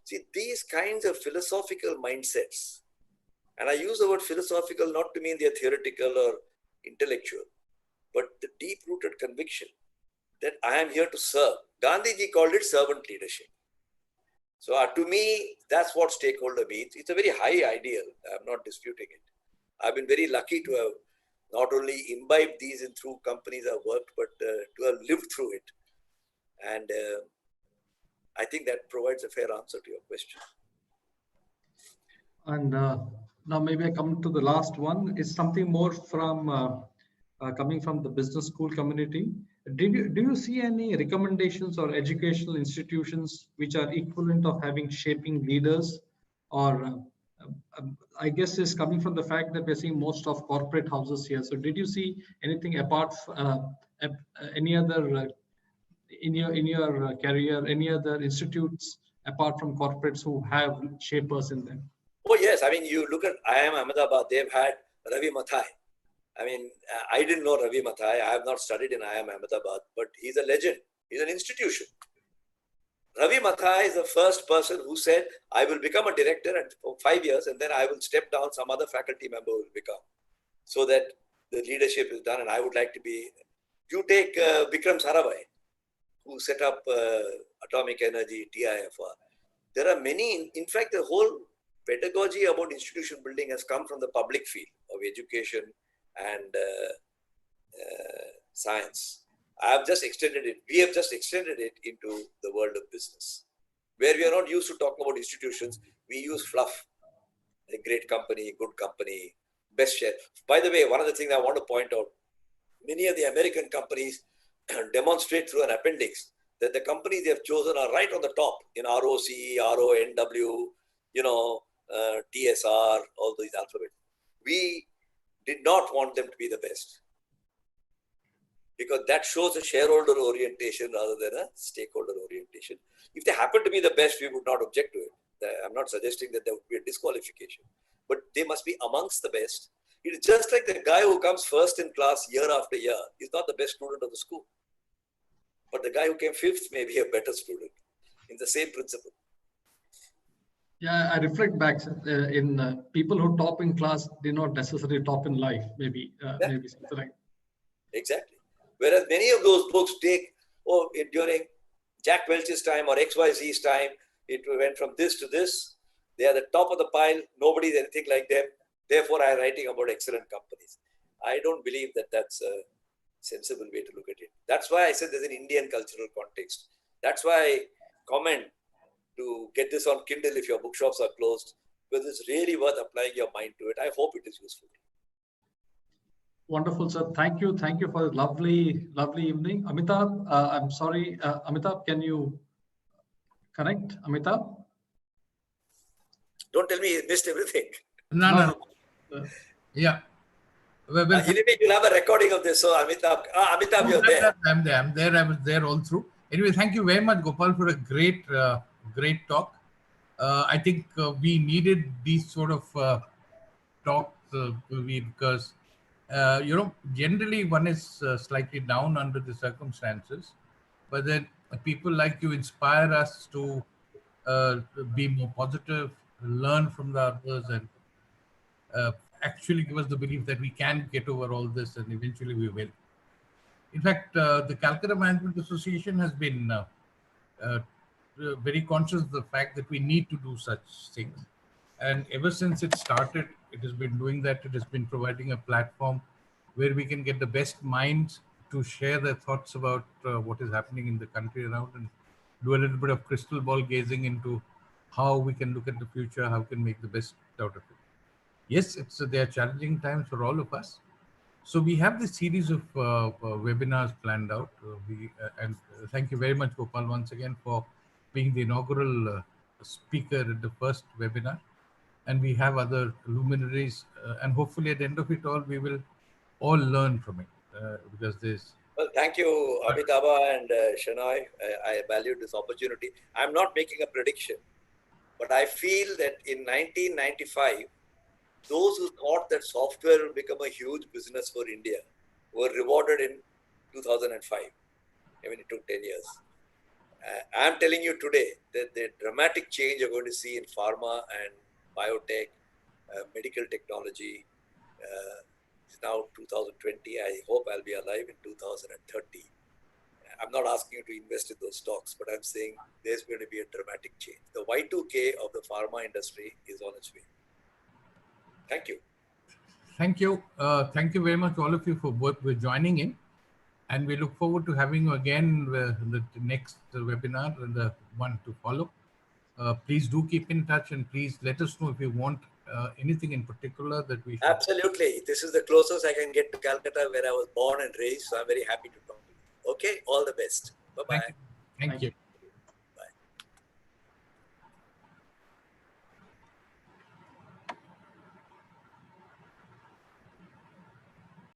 See, these kinds of philosophical mindsets, and I use the word philosophical not to mean they're theoretical or intellectual, but the deep-rooted conviction that I am here to serve. Gandhiji called it servant leadership. So to me, that's what stakeholder means. It's a very high ideal. I'm not disputing it. I've been very lucky to have not only imbibed these in through companies I've worked, but to have lived through it. And I think that provides a fair answer to your question. And now maybe I come to the last one. It's something more from coming from the business school community. Do you see any recommendations or educational institutions which are equivalent of having shaping leaders? Or I guess it's coming from the fact that we're seeing most of corporate houses here. So did you see anything apart any other in your career, any other institutes apart from corporates who have shapers in them? Oh yes, I mean, you look at IIM Ahmedabad, they've had Ravi Mathai. I mean, I didn't know Ravi Mathai. I have not studied in IIM Ahmedabad, but he's a legend. He's an institution. Ravi Mathai is the first person who said, I will become a director for 5 years and then I will step down, some other faculty member will become, so that the leadership is done and I would like to be. You take Vikram Sarabhai, who set up atomic energy, TIFR. There are many, in fact, the whole pedagogy about institution building has come from the public field of education and science. I have just extended it. We have just extended it into the world of business, where we are not used to talking about institutions. We use fluff, a great company, good company, best share. By the way, one of the things I want to point out, many of the American companies demonstrate through an appendix that the companies they have chosen are right on the top in ROC, RONW, TSR, all these alphabets. We did not want them to be the best, because that shows a shareholder orientation rather than a stakeholder orientation. If they happen to be the best, we would not object to it. I'm not suggesting that there would be a disqualification, but they must be amongst the best. It is just like the guy who comes first in class year after year is not the best student of the school, but the guy who came fifth may be a better student in the same principle. Yeah, I reflect back in people who top in class did not necessarily top in life. Maybe something like. Exactly. Whereas many of those books take, during Jack Welch's time or XYZ's time, it went from this to this. They are the top of the pile. Nobody's anything like them. Therefore, I am writing about excellent companies. I don't believe that that's a sensible way to look at it. That's why I said there's an Indian cultural context. That's why I comment to get this on Kindle if your bookshops are closed, because it's really worth applying your mind to it. I hope it is useful. Wonderful, sir. Thank you. Thank you for the lovely evening. Amitabh, I'm sorry. Amitabh, can you connect? Amitabh? Don't tell me you missed everything. No. Yeah. Anyway, you'll have a recording of this. So Amitabh, you're there. I'm there. I was there all through. Anyway, thank you very much, Gopal, for a great talk. I think we needed these sort of talks because Generally one is slightly down under the circumstances, but then people like you inspire us to be more positive, learn from the others, and actually give us the belief that we can get over all this, and eventually we will. In fact, the Calcutta Management Association has been very conscious of the fact that we need to do such things. And ever since it started, it has been doing that. It has been providing a platform where we can get the best minds to share their thoughts about what is happening in the country around, and do a little bit of crystal ball gazing into how we can look at the future, how we can make the best out of it. Yes, they are challenging times for all of us. So we have this series of webinars planned out. Thank you very much, Gopal, once again for being the inaugural speaker at the first webinar. And we have other luminaries, and hopefully at the end of it all, we will all learn from it because there's. Well, thank you, Amitabha and Shenoy. I value this opportunity. I'm not making a prediction, but I feel that in 1995, those who thought that software will become a huge business for India were rewarded in 2005. I mean, it took 10 years. I'm telling you today that the dramatic change you're going to see in pharma and biotech, medical technology, it's now 2020. I hope I'll be alive in 2030. I'm not asking you to invest in those stocks, but I'm saying there's going to be a dramatic change. The Y2K of the pharma industry is on its way. Thank you. Thank you. Thank you very much, all of you, for joining in. And we look forward to having you again the next webinar and the one to follow. Please do keep in touch, and please let us know if you want anything in particular that we should. Absolutely. This is the closest I can get to Calcutta, where I was born and raised. So I'm very happy to talk to you. Okay. All the best. Bye-bye. Thank you.